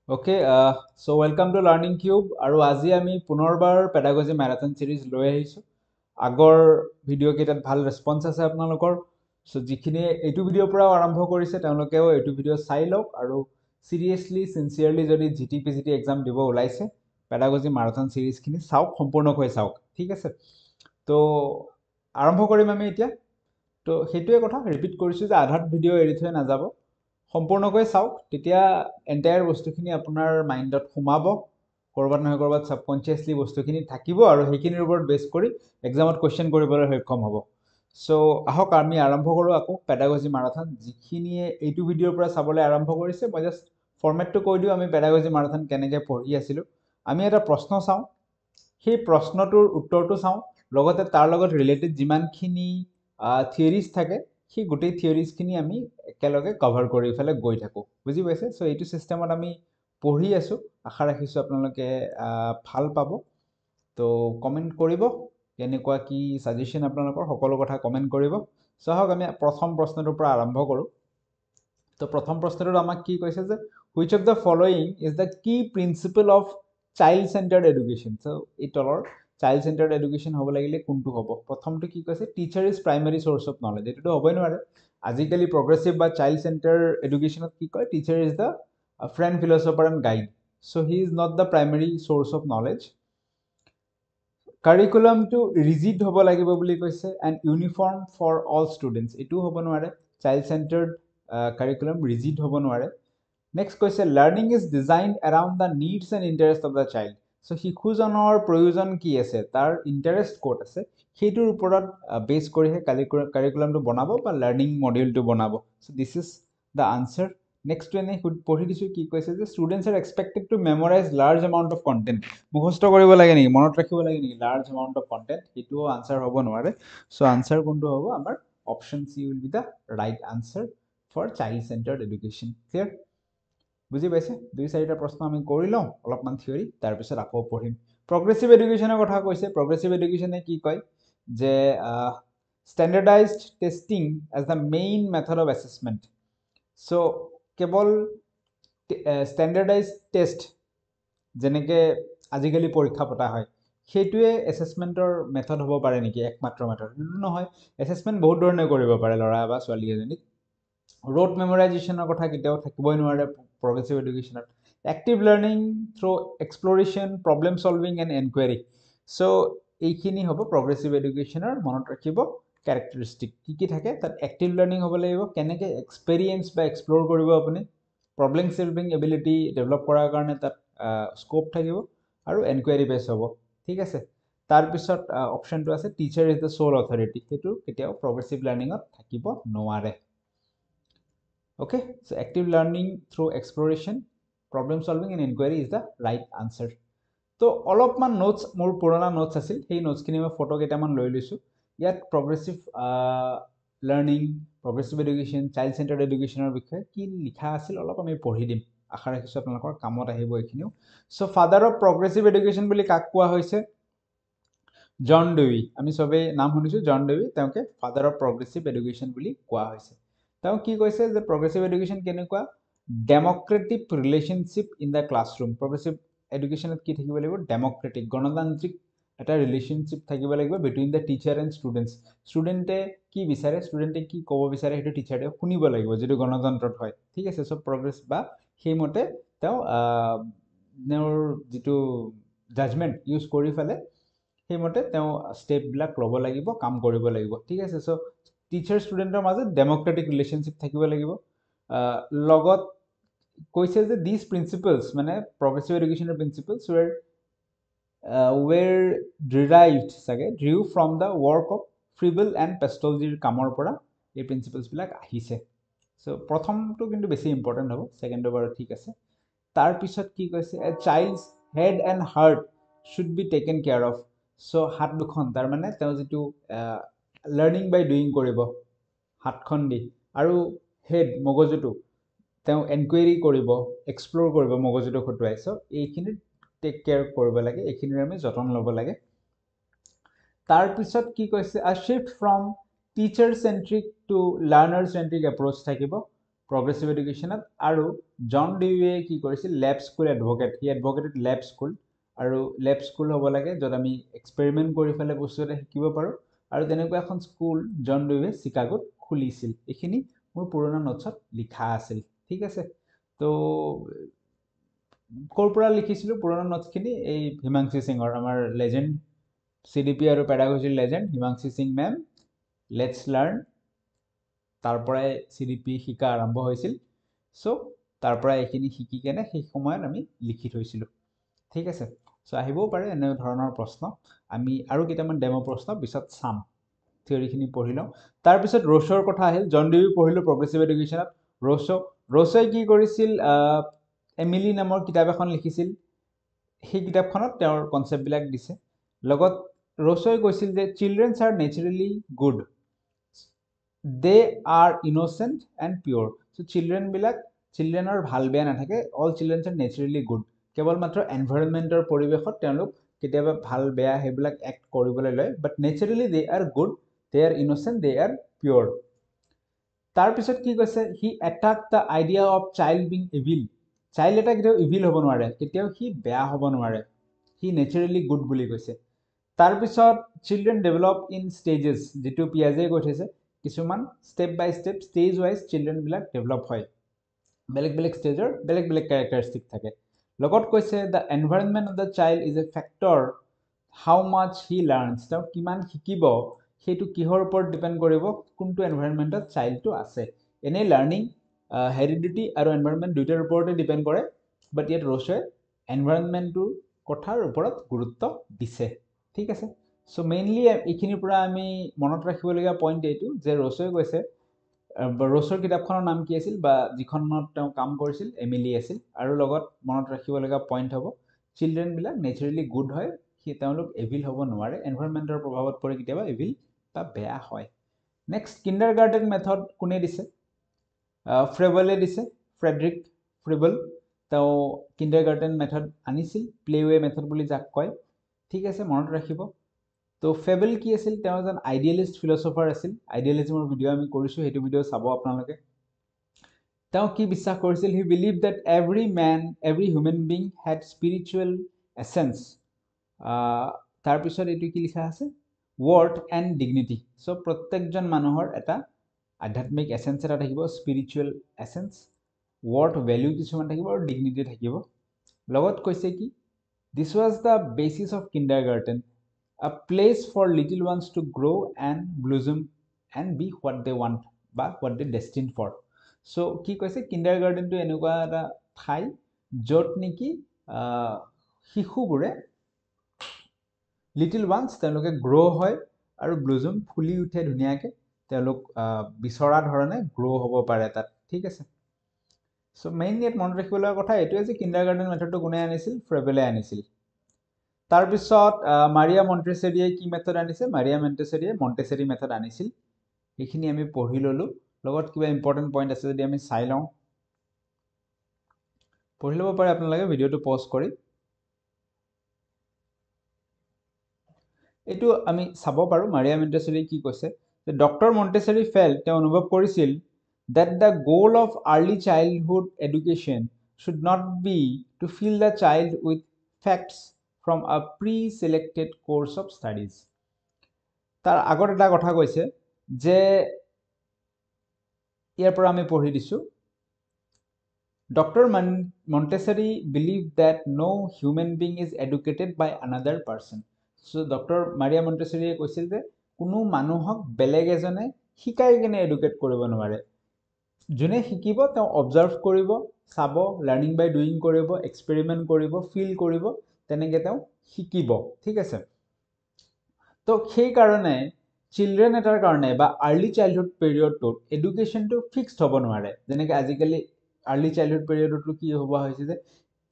Okay, so welcome to Learning Cube. আৰু আজি আমি পুনৰবাৰ পেডাগজি মেৰাথন সিৰিজ লৈ আহিছোঁ। আগৰ ভিডিঅ' কেইটাত ভাল ৰেসপন্স আছে আপোনালোকৰ। সো যিখিনি এইটো ভিডিঅ'ৰ পৰাও আৰম্ভ কৰিছে তেওঁলোকেও এইটো ভিডিঅ' চাই লওক আৰু সিৰিয়াসলি সিনসিয়াৰলি যদি জিটি এক্সাম দিব ওলাইছে পেডাগজি মেৰাথন সিৰিজখিনি চাওক, সম্পূৰ্ণকৈ চাওক। ঠিক আছে, তো আৰম্ভ কৰিম আমি এতিয়া। তো সেইটোৱে কথা ৰিপিট কৰিছোঁ যে আধাত ভিডিঅ' এৰি থৈ নাযাব, সম্পূৰ্ণকৈ চাওক, তেতিয়া এণ্টায়াৰ বস্তুখিনি আপোনাৰ মাইণ্ডত সোমাব, ক'ৰবাত নহয় ক'ৰবাত ছাবকনচিয়াছলি বস্তুখিনি থাকিব আৰু সেইখিনিৰ ওপৰত বেছ কৰি এক্সামত কুৱেশ্যন কৰিবলৈ সক্ষম হ'ব। চ' আহক আমি আৰম্ভ কৰোঁ আকৌ পেডাগজি মাৰাথন। যিখিনিয়ে এইটো ভিডিঅ'ৰ পৰা চাবলৈ আৰম্ভ কৰিছে মই জাষ্ট ফৰ্মেটটো কৈ দিওঁ, আমি পেডাগজি মাৰাথন কেনেকৈ পঢ়ি আছিলোঁ। আমি এটা প্ৰশ্ন চাওঁ, সেই প্ৰশ্নটোৰ উত্তৰটো চাওঁ, লগতে তাৰ লগত ৰিলেটেড যিমানখিনি থিয়ৰিজ থাকে সেই গোটেই থিয়ৰিজখিনি আমি একেলগে কভাৰ কৰি ফেলে গৈ থাকোঁ। বুজি পাইছে? চ' এইটো চিষ্টেমত আমি পঢ়ি আছোঁ। আশা ৰাখিছোঁ আপোনালোকে ভাল পাব। তো কমেণ্ট কৰিব, কেনেকুৱা কি ছাজেশ্যন আপোনালোকৰ, সকলো কথা কমেণ্ট কৰিব। চ' আহক আমি প্ৰথম প্ৰশ্নটোৰ পৰা আৰম্ভ কৰোঁ। তো প্ৰথম প্ৰশ্নটোত আমাক কি কৈছে যে which of the following is the key principle of child centred education. So' এই তলৰ চাইল্ড চেণ্টাৰ্ড এডুকেশ্যন হ'ব লাগিলে কোনটো হ'ব? প্ৰথমটো কি কৈছে? Teacher is primary source of knowledge. এইটোতো হ'বই নোৱাৰে। আজিকালি প্ৰগ্ৰেছিভ বা চাইল্ড চেণ্টাৰ এডুকেশ্যনত কি কয়? Teacher is the friend, philosopher and guide. So' he is not the primary source of knowledge. কাৰিকুলামটো ৰিজিড হ'ব লাগিব বুলি কৈছে, and uniform for all students. এইটোও হ'ব নোৱাৰে। চাইল্ড চেণ্টাৰ্ড কাৰিকুলাম ৰিজিড হ'ব নোৱাৰে। নেক্সট কৈছে learning is design around the needs and interest of the child. So' শিশুজনৰ প্ৰয়োজন কি আছে, তাৰ ইণ্টাৰেষ্ট ক'ত আছে, সেইটোৰ ওপৰত বেছ কৰিহে কাৰিকুলামটো বনাব বা লাৰ্ণিং মডিউলটো বনাব। So' this is the answer. নেক্সটটো এনেই পঢ়ি দিছোঁ, কি কৈছে যে students are expected to memorise large amount of content. মুখস্থ কৰিব লাগে নেকি, মনত ৰাখিব লাগে নেকি লাৰ্জ এমাউণ্ট অফ কণ্টেণ্ট? সেইটোও আনচাৰ হ'ব নোৱাৰে। চ' আনচাৰ কোনটো হ'ব? আমাৰ option C will be the right answer for child centred education. Clear? বুজি পাইছে? 2-4টা প্ৰশ্ন আমি কৰি লওঁ, অলপমান থিয়ৰি, তাৰপিছত আকৌ পঢ়িম। প্ৰগ্ৰেছিভ এডুকেশ্যনৰ কথা কৈছে। প্ৰগ্ৰেছিভ এডুকেশ্যনে কি কয় যে standardised testing as the main method of assessment. So' কেৱল ষ্টেণ্ডাৰ্ডাইজ টেষ্ট যেনেকৈ আজিকালি পৰীক্ষা পতা হয় সেইটোৱে এছেছমেণ্টৰ মেথড হ'ব পাৰে নেকি, একমাত্ৰ মেথড? সেইটো নহয়। এছেছমেণ্ট বহুত ধৰণে কৰিব পাৰে ল'ৰা বা ছোৱালী এজনীক। ৰোড মেমৰাইজেশ্যনৰ কথা কেতিয়াও থাকিবই নোৱাৰে প্ৰগ্ৰেছিভ এডুকেশ্যনত। Active learning through exploration, problem solving and enquiry. So' এইখিনি হ'ব প্ৰগ্ৰেছিভ এডুকেশ্যনৰ, মনত ৰাখিব কেৰেক্টাৰিষ্টিক। কি কি থাকে তাত? এক্টিভ লাৰ্ণিং হ'ব লাগিব, কেনেকৈ এক্সপেৰিয়েঞ্চ বা এক্সপ্ল'ৰ কৰিব আপুনি, প্ৰব্লেম ছলভিং এবিলিটি ডেভেলপ কৰাৰ কাৰণে তাত স্ক'প থাকিব, আৰু এনকুৱাৰী বেছ হ'ব। ঠিক আছে, তাৰপিছত অপশ্যনটো আছে teacher is the sole authority. সেইটো কেতিয়াও প্ৰগ্ৰেছিভ লাৰ্ণিঙত থাকিব নোৱাৰে। Okay, so active learning through exploration, problem solving and inquiry is the right answer. তো অলপমান নোটছ, মোৰ পুৰণা নোটছ আছিল, সেই নোটছখিনি মই ফটো কেইটামান লৈ লৈছোঁ। ইয়াত progressive learning, progressive education, child centred এডুকেশ্যনৰ বিষয়ে কি লিখা আছিল অলপ আমি পঢ়ি দিম। আশা ৰাখিছোঁ আপোনালোকৰ কামত আহিব এইখিনিও। চ' ফাদাৰ অফ প্ৰগ্ৰেছিভ এডুকেশ্যন বুলি কাক কোৱা হৈছে? জন ডেউই। আমি চবেই নাম শুনিছোঁ জন ডেউই, তেওঁকে ফাদাৰ অফ প্ৰগ্ৰেছিভ এডুকেশ্যন বুলি কোৱা হৈছে। তেওঁ কি কৈছে যে প্ৰগ্ৰেছিভ এডুকেশ্যন কেনেকুৱা? Democratic relationship in the classroom. Progressive এডুকেশ্যনত কি থাকিব লাগিব? ডেমক্ৰেটিক, গণতান্ত্ৰিক এটা ৰিলেশ্যনশ্বিপ থাকিব লাগিব between the teacher and students. ষ্টুডেণ্টে কি বিচাৰে, ষ্টুডেণ্টে কি ক'ব বিচাৰে, সেইটো টিচাৰে শুনিব লাগিব, যিটো গণতন্ত্ৰত হয়। ঠিক আছে, চ' প্ৰগ্ৰেছ বা সেইমতে তেওঁৰ যিটো জাজমেণ্ট ইউজ কৰি পেলাই সেইমতে তেওঁ ষ্টেপবিলাক ল'ব লাগিব, কাম কৰিব লাগিব। ঠিক আছে, চ' টিচাৰ ষ্টুডেণ্টৰ মাজত ডেমক্ৰেটিক ৰিলেশ্যনশ্বিপ থাকিব লাগিব। লগত কৈছে যে দিছ প্ৰিন্সিপলছ, মানে প্ৰগ্ৰেছিভ এডুকেশ্যনৰ প্ৰিন্সিপলছ ৱেৰ ডিৰাইভড, চাগে drew from the work of Froebel and পেষ্টলজিৰ কামৰ পৰা এই প্ৰিন্সিপলছবিলাক আহিছে। চ' প্ৰথমটো কিন্তু বেছি ইম্পৰ্টেণ্ট হ'ব, ছেকেণ্ডটো বাৰু ঠিক আছে। তাৰপিছত কি কৈছে? A child's head and heart should be taken care of. So' হাত দুখন, তাৰমানে তেওঁ যিটো লাৰ্ণিং বাই ডুয়িং কৰিব হাতখন দি, আৰু হেড মগজুটো তেওঁ এনকুৱেৰী কৰিব, এক্সপ্ল'ৰ কৰিব মগজুটো খটুৱাই। চ' এইখিনিত টেক কেয়াৰ কৰিব লাগে, এইখিনিৰ আমি যতন ল'ব লাগে। তাৰপিছত কি কৈছে? A shift from teacher centric to learner centric approach থাকিব। progressive education আৰু জন ডিউয়ে কি কৰিছিল lab school advocate he advocated lab school আৰু ল্যাব স্কুল হ'ব লাগে য'ত আমি এক্সপেৰিমেন্ট কৰি ফেলে বস্তু এটা শিকিব পাৰো আৰু তেনেকুৱা এখন স্কুল জন ডিউয়ে চিকাগোত খুলিছিল এইখিনি মোৰ পুৰণা নোটছত লিখা আছিল ঠিক আছে তো ক'ৰ পৰা লিখিছিলো পুৰণা নোটছখিনি এই হিমাংশু সিঙৰ আমাৰ লেজেণ্ড CDP আৰু pedagogy legend Himanshu Singh ma'am let's learn তাৰ পৰাই CDP শিকা আৰম্ভ হৈছিল সো তাৰ পৰা এইখিনি শিকি কেনে সেই সময়ত আমি লিখি থৈছিলো ঠিক আছে সো আহিবও পাৰে এনে ধৰণৰ প্ৰশ্ন আমি আৰু কেইটামান ডেমো প্ৰশ্ন পিছত চাম থিওৰিখিনি পঢ়ি লওঁ তাৰ পিছত ৰ'ছৰ কথা আহিল জন ডিউই পঢ়িলো প্ৰগ্ৰেছিভ এডুকেশ্যনত ৰ'ছই কি কৰিছিল এমিলি নামৰ কিতাপ এখন লিখিছিল সেই কিতাপখনত তেওঁৰ কনচেপ্টবিলাক দিছে লগত ৰ'ছই কৈছিল যে children's R naturally good they are innocent and pure so childrenৰ ভাল বেয়া নাথাকে all children are naturally good কেৱল মাত্ৰ এনভায়ৰনমেন্টৰ পৰিবেশত তেওঁলোক কেতিয়াবা ভাল বেয়া হেবিলাক এক্ট কৰিবলৈ লয় but naturally they are good they are innocent they are pure তাৰ পিছত কি কৈছে he attacked the idea of child being evil child এটা কেতিয়াও evil হ'ব নোৱাৰে কেতিয়াও সি বেয়া হ'ব নোৱাৰে he naturally good বুলি কৈছে তাৰ পিছত children develop in stages যেটো পিয়াজে কৈছে কিছুমান step by step stage wise children বিলাক develop হয় বেলেগ stageৰ বেলেগ characteristic থাকে লগত কৈছে the environment of the child is a factor how much he learns তেওঁ কিমান শিকিব সেইটো কিহৰ ওপৰত ডিপেন্ড কৰিব কোনটো এনভায়ৰনমেন্টত চাইল্ডটো আছে এনে লাৰ্নিং হেৰিডিটি আৰু এনভায়ৰনমেন্ট দুইটাৰ ওপৰতে ডিপেন্ড কৰে বাট ইয়াত ৰ'ছে এনভায়ৰনমেন্টৰ কথাৰ ওপৰত গুৰুত্ব দিছে ঠিক আছে সো মেইনলি এইখিনিৰ পৰা আমি মনত ৰাখিবলগীয়া পইণ্ট এইটো যে ৰ'ছই কৈছে ৰ'ছৰ কিতাপখনৰ নাম কি আছিল বা যিখনত তেওঁ কাম কৰিছিল এমিলি আছিল আৰু লগত মনত ৰাখিবলগীয়া পইণ্ট হ'ব চিলড্ৰেনবিলাক নেচাৰেলি গুড হয় সি তেওঁলোক এভিল হ'ব নোৱাৰে এনভায়ৰনমেন্টৰ প্ৰভাৱত পৰি কেতিয়াবা এভিল বা বেয়া হয় নেক্সট কিণ্ডাৰগাৰ্টেন মেথড কোনে দিছে ফ্ৰেবলে দিছে ফ্ৰেডৰিক ফ্ৰেবল তেওঁ কিণ্ডাৰগাৰ্টেন মেথড আনিছিল প্লেৱে মেথড বুলি যাক কয় ঠিক আছে মনত ৰাখিব তো ফেবল কি আছিল তেওঁ এজন আইডিয়ালিষ্ট ফিলচফাৰ আছিল আইডিয়ালিজমৰ ভিডিও আমি কৰিছো হেতু ভিডিও চাব আপোনালোকে তেওঁ কি বিশ্বাস কৰিছিল হি believe that every man every human being had spiritual essence তাৰ পিছত এটো কি লিখা আছে worth and dignity so প্ৰত্যেকজন মানুহৰ এটা আধ্যাত্মিক এসেন্স এটা থাকিব স্পিৰিচুৱেল এসেন্স worth value কিছুমান থাকিব আৰু ডিগনিটি থাকিব লগত কৈছে কি this was the basis of kindergarten a place for little ones to grow and blossom and be what they want বা what they destined for so কি কৈছে কিণ্ডাৰগাৰ্টেন টো এনেকুৱা এটা ঠাই য'ত নেকি শিশুবোৰে লিটল ওয়ান্স তেওঁলোকে গ্ৰো হয় আৰু ব্লুজম ফুলি উঠে ধুনীয়াকে তেওঁলোক বিচৰা ধৰণে গ্ৰো হ'ব পাৰে তাত ঠিক আছে সো মেইনলি ইয়াত মনত ৰাখিবলগীয়া কথা এইটোৱে যে কিণ্ডাৰগাৰ্টেন মেথডটো কোনে আনিছিল ফ্ৰেবেলে আনিছিল তাৰ পিছত মাৰিয়া মন্টেছেৰিয়ে কি মেথড আনিছে মাৰিয়া মন্টেছেৰি মেথড আনিছিল এইখিনি আমি পঢ়ি ললো লগত কিবা ইম্পৰ্টেন্ট পইণ্ট আছে যদি আমি চাই লওঁ পঢ়ি ল'ব পাৰে আপোনালোকে ভিডিওটো পজ কৰি এইটো আমি চাব পাৰো মাৰিয়া মন্টেছেৰি কি কৈছে যে ডক্টৰ মন্টেছেৰি ফেল্ট তেওঁ অনুভৱ কৰিছিল that the goal of early childhood education should not be to fill the child with facts from a pre-selected course of studies তাৰ আগত এটা কথা কৈছে যে ইয়াৰ পৰা আমি পঢ়ি দিছো Dr. Montessori believed that no human being is educated by another person so Dr. Maria Montessori কৈছিল যে কোনো মানুহক বেলেগ এজনে শিকাই কেনে এডুকেট কৰিব নোৱাৰে যোনে শিকিব তেওঁ অবজাৰ্ভ কৰিব চাব লাৰ্নিং বাই ডুইং কৰিব এক্সপেৰিমেন্ট কৰিব ফিল কৰিব তেনেকে তেওঁ শিকিব ঠিক আছে তো সেই কাৰণে চিলড্ৰেন এটাৰ কাৰণে বা আৰ্লি চাইল্ডহুড পিৰিয়ডটোত এডুকেশ্যনটো ফিক্সড হ'ব নোৱাৰে যেনেকৈ আজিকালি আৰ্লি চাইল্ডহুড পিৰিয়ডটো কি হ'ব হৈছে যে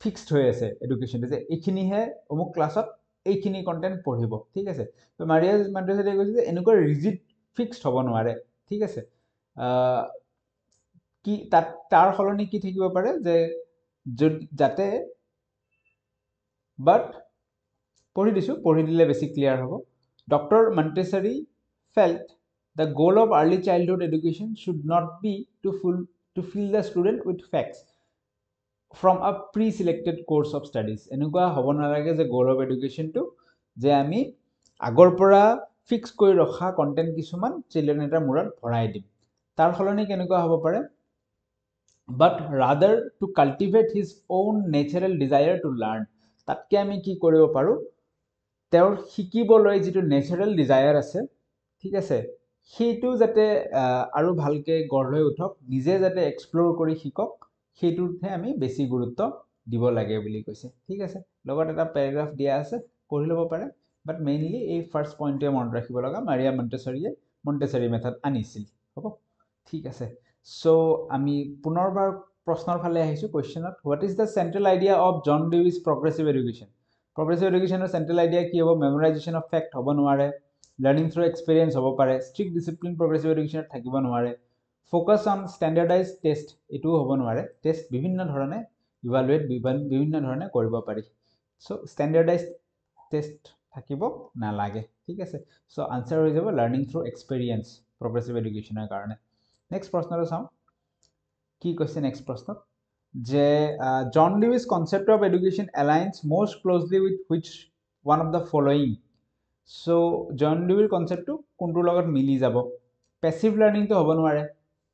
ফিক্সড হৈ আছে এডুকেশ্যনটো যে এইখিনিহে অমুক ক্লাছত এইখিনি কণ্টেণ্ট পঢ়িব ঠিক আছে তো মাৰিয়া মন্টেছেৰিয়ে কৈছে যে এনেকুৱা ৰিজিড ফিক্সড হ'ব নোৱাৰে ঠিক আছে কি তাৰ সলনি কি থাকিব পাৰে যে যাতে but পঢ়ি দিলে বেছি ক্লিয়াৰ হ'ব Dr. Montessori felt the goal of early childhood education should not be to to fill the student with facts from a pre-selected course of studies. এনেকুৱা হ'ব নালাগে যে goal of education to যে আমি আগৰ পৰা ফিক্স কৰি ৰখা কন্টেন্ট কিছুমান চিলড্ৰেন এটাৰ মূৰত ভৰাই দিম তাৰ ফলনি কেনেকুৱা হ'ব পাৰে but rather to cultivate his own natural desire to learn তাতকে আমি কি কৰিব পাৰো তেওঁৰ শিকিবলৈ যিটো নেচাৰেল ডিজায়াৰ আছে ঠিক আছে সেইটো যাতে আৰু ভালকে গঢ় লৈ উঠক নিজে যাতে এক্সপ্লোৰ কৰি শিকক সেইটোহে আমি বেছি গুৰুত্ব দিব লাগে বুলি কৈছে ঠিক আছে লগত এটা প্যাৰাগ্ৰাফ দিয়া আছে পঢ়ি ল'ব পাৰে বাট মেইনলি এই ফাৰ্স্ট পইণ্টে মনত ৰাখিব লগা মাৰিয়া মন্টেছৰীয়ে মন্টেছৰী মেথড আনিছিল হ'ব ঠিক আছে সো আমি পুনৰবাৰ প্ৰশ্নৰ ফালে আহিছো কোৱেশ্চনত what is the central idea of John Dewey's progressive education progressive এডুকেশ্যনৰ চেন্ট্ৰেল আইডিয়া কি হ'ব মেমৰাইজেশ্যন অফ ফেক্ট হ'ব নোৱাৰে লাৰ্নিং থ্ৰু এক্সপেৰিয়েন্স হ'ব পাৰে ষ্ট্ৰিক্ট ডিসিপ্লিন প্ৰগ্ৰেছিভ এডুকেশ্যনত থাকিব নোৱাৰে ফোকাস অন স্ট্যান্ডাৰ্ডাইজড টেস্ট এটো হ'ব নোৱাৰে টেস্ট বিভিন্ন ধৰণে ইভালুৱেট বিভিন্ন ধৰণে কৰিব পাৰি সো স্ট্যান্ডাৰ্ডাইজড টেস্ট থাকিব নালাগে ঠিক আছে সো আনসাৰ হৈ যাব লাৰ্নিং থ্ৰু এক্সপেৰিয়েন্স প্ৰগ্ৰেছিভ এডুকেশ্যনৰ কাৰণে নেক্সট প্ৰশ্নটো চাওঁ কি কৈছে নেক্সট প্ৰশ্ন যে John Dewey's concept of education aligns most closely with which one of the following so John ডিউইৰ কনসেপ্টটো কোনটোৰ লগত মিলি যাব পেসিভ লাৰ্নিংটো হ'ব নোৱাৰে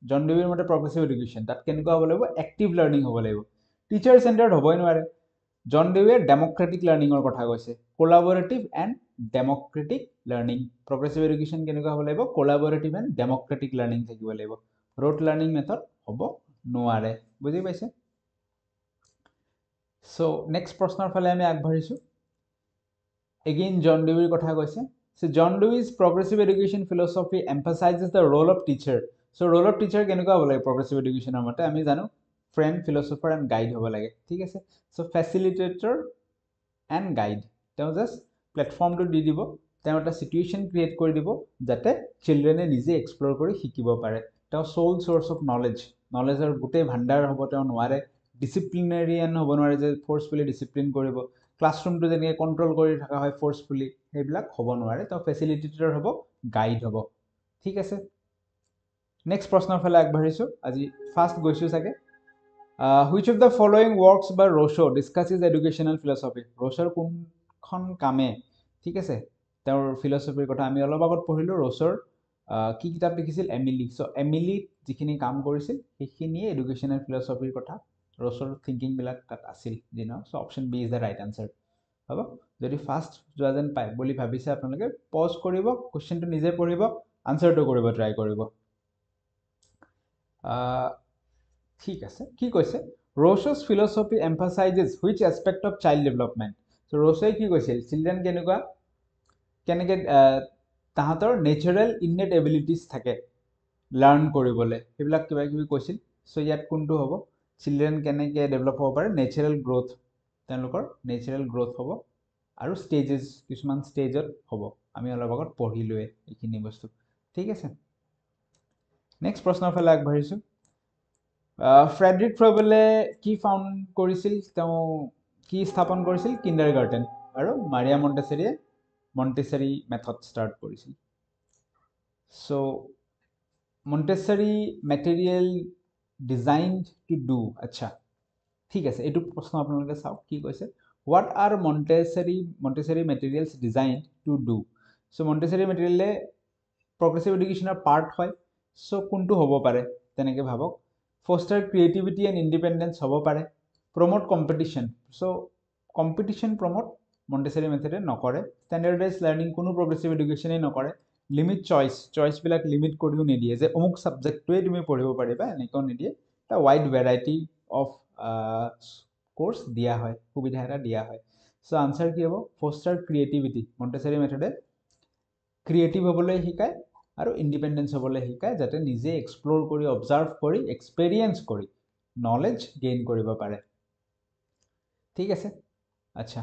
জন ডিউইৰ মতে প্ৰগ্ৰেছিভ এডুকেশ্যন তাত কেনেকুৱা হ'ব লাগিব এক্টিভ লাৰ্নিং হ'ব লাগিব টিচাৰ চেণ্টাৰ্ড হ'বই নোৱাৰে জন ডিউইয়ে ডেমক্ৰেটিক লাৰ্নিঙৰ কথা কৈছে collaborative and democratic learning progressive education কেনেকুৱা হ'ব লাগিব কোলাবৰেটিভ এণ্ড ডেমক্ৰেটিক লাৰ্নিং থাকিব লাগিব ৰোট লাৰ্নিং মেথড হ'ব নোৱাৰে বুজি পাইছে সো নেক্সট প্ৰশ্নৰ ফালে আমি আগবাঢ়িছো এগেইন জন ডিউইৰ কথা কৈছে so John Dewey's progressive education philosophy emphasizes the role of teacher so role of teacher কেনেকুৱা হ'ব লাগে progressive education মতে আমি জানো friend philosopher and guide হ'ব লাগে ঠিক আছে so facilitator and guide তেওঁ জাস্ট প্ল্যাটফৰ্মটো দি দিব তেওঁ এটা সিচুৱেচন ক্ৰিয়েট কৰি দিব যাতে চিলড্ৰেনে নিজে এক্সপ্লোৰ কৰি শিকিব পাৰে তেওঁ সোল সোৰ্স অফ নলেজৰ গোটেই ভাণ্ডাৰ হ'ব তেওঁ নোৱাৰে ডিসিপ্লিনাৰিয়ান হ'ব নোৱাৰে যে ফোৰ্সফুলি ডিসিপ্লিন কৰিব ক্লাছৰুমটো যেনেকৈ কন্ট্ৰোল কৰি থকা হয় ফোৰ্সফুলি সেইবিলাক হ'ব নোৱাৰে তো ফেচিলিটেটৰ হ'ব গাইড হ'ব ঠিক আছে নেক্সট প্ৰশ্নৰ ফালে আগবাঢ়িছো আজি ফাৰ্স্ট গৈছো সাকে which of the following works by Rousseau discusses educational philosophy Rousseau কোনখন কামে ঠিক আছে তেওঁৰ ফিলসফিৰ কথা আমি অলপ আগত পঢ়িলো Rousseau কি কিতাপ লিখিছিল এমিলি সো এমিলি যিখিনি কাম কৰিছিল সেইখিনিয়ে এডুকেশনাল ফিলসফিৰ কথা Rousseau thinking বিলাক তাত আছিল দিনা so option B is the right answer হ'ব যদি ফাস্ট যোৱা যেন পাই বুলি ভাবিছে আপোনালোকে পজ কৰিব কোৱেশ্চনটো নিজে পঢ়িব আনসাৰটো কৰিব ট্ৰাই কৰিব ঠিক আছে কি কৈছে Rousseau's philosophy emphasizes which aspect of child development so Rousseau কি কৈছিল চিলড্ৰেন কেনেকে তাহাতৰ নেচাৰেল ইননেট এবিলিটিজ থাকে লাৰ্ন কৰিবলৈ সেইবিলাক কিবা কিবি কৈছিল সো ইয়াত কোনটো হ'ব চিলড্ৰেন কেনেকে ডেভেলপ হ'ব পাৰে নেচাৰেল গ্ৰোথ তেওঁলোকৰ নেচাৰেল গ্ৰোথ হ'ব আৰু ষ্টেজেস কিছুমান ষ্টেজত হ'ব আমি অলপ আগত পঢ়িলোৱে এইখিনি বস্তু ঠিক আছে নেক্সট প্ৰশ্নৰ ফালে আগবাঢ়িছো ফ্ৰেডৰিক ফ্ৰবেলে কি ফাউণ্ড কৰিছিল তেওঁ কি স্থাপন কৰিছিল কিণ্ডাৰগাৰ্টেন আৰু মাৰিয়া মন্টেছৰী মেথড ষ্টাৰ্ট কৰিছিল so Montessori material designed to do আচ্ছা ঠিক আছে এইটো প্ৰশ্ন আপোনালোকে চাওক কি কৈছে what are Montessori materials designed to do so Montessori material progressive education part হয় so কোনটো হ'ব পাৰে তেনেকে ভাবক foster creativity and independence হ'ব পাৰে promote competition so competition promote Montessori method নকৰে standardized learning কোনো progressive education নকৰে limit choice বিলাক লিমিট কৰিও নিদিয়ে যে অমুক সাবজেক্টটোৱে তুমি পঢ়িব পাৰিবা এনেকৈ নিদিয়ে এটা wide variety of কোৰ্স দিয়া হয় সুবিধা এটা দিয়া হয় সো আনসাৰ কি হ'ব foster creativity Montessori method creative হ'বলৈ শিকায় আৰু ইন্ডিপেন্ডেন্স হ'বলৈ শিকায় যাতে নিজে এক্সপ্লোৰ কৰি অবজাৰ্ভ কৰি এক্সপেৰিয়েন্স কৰি নলেজ গেইন কৰিব পাৰে ঠিক আছে আচ্ছা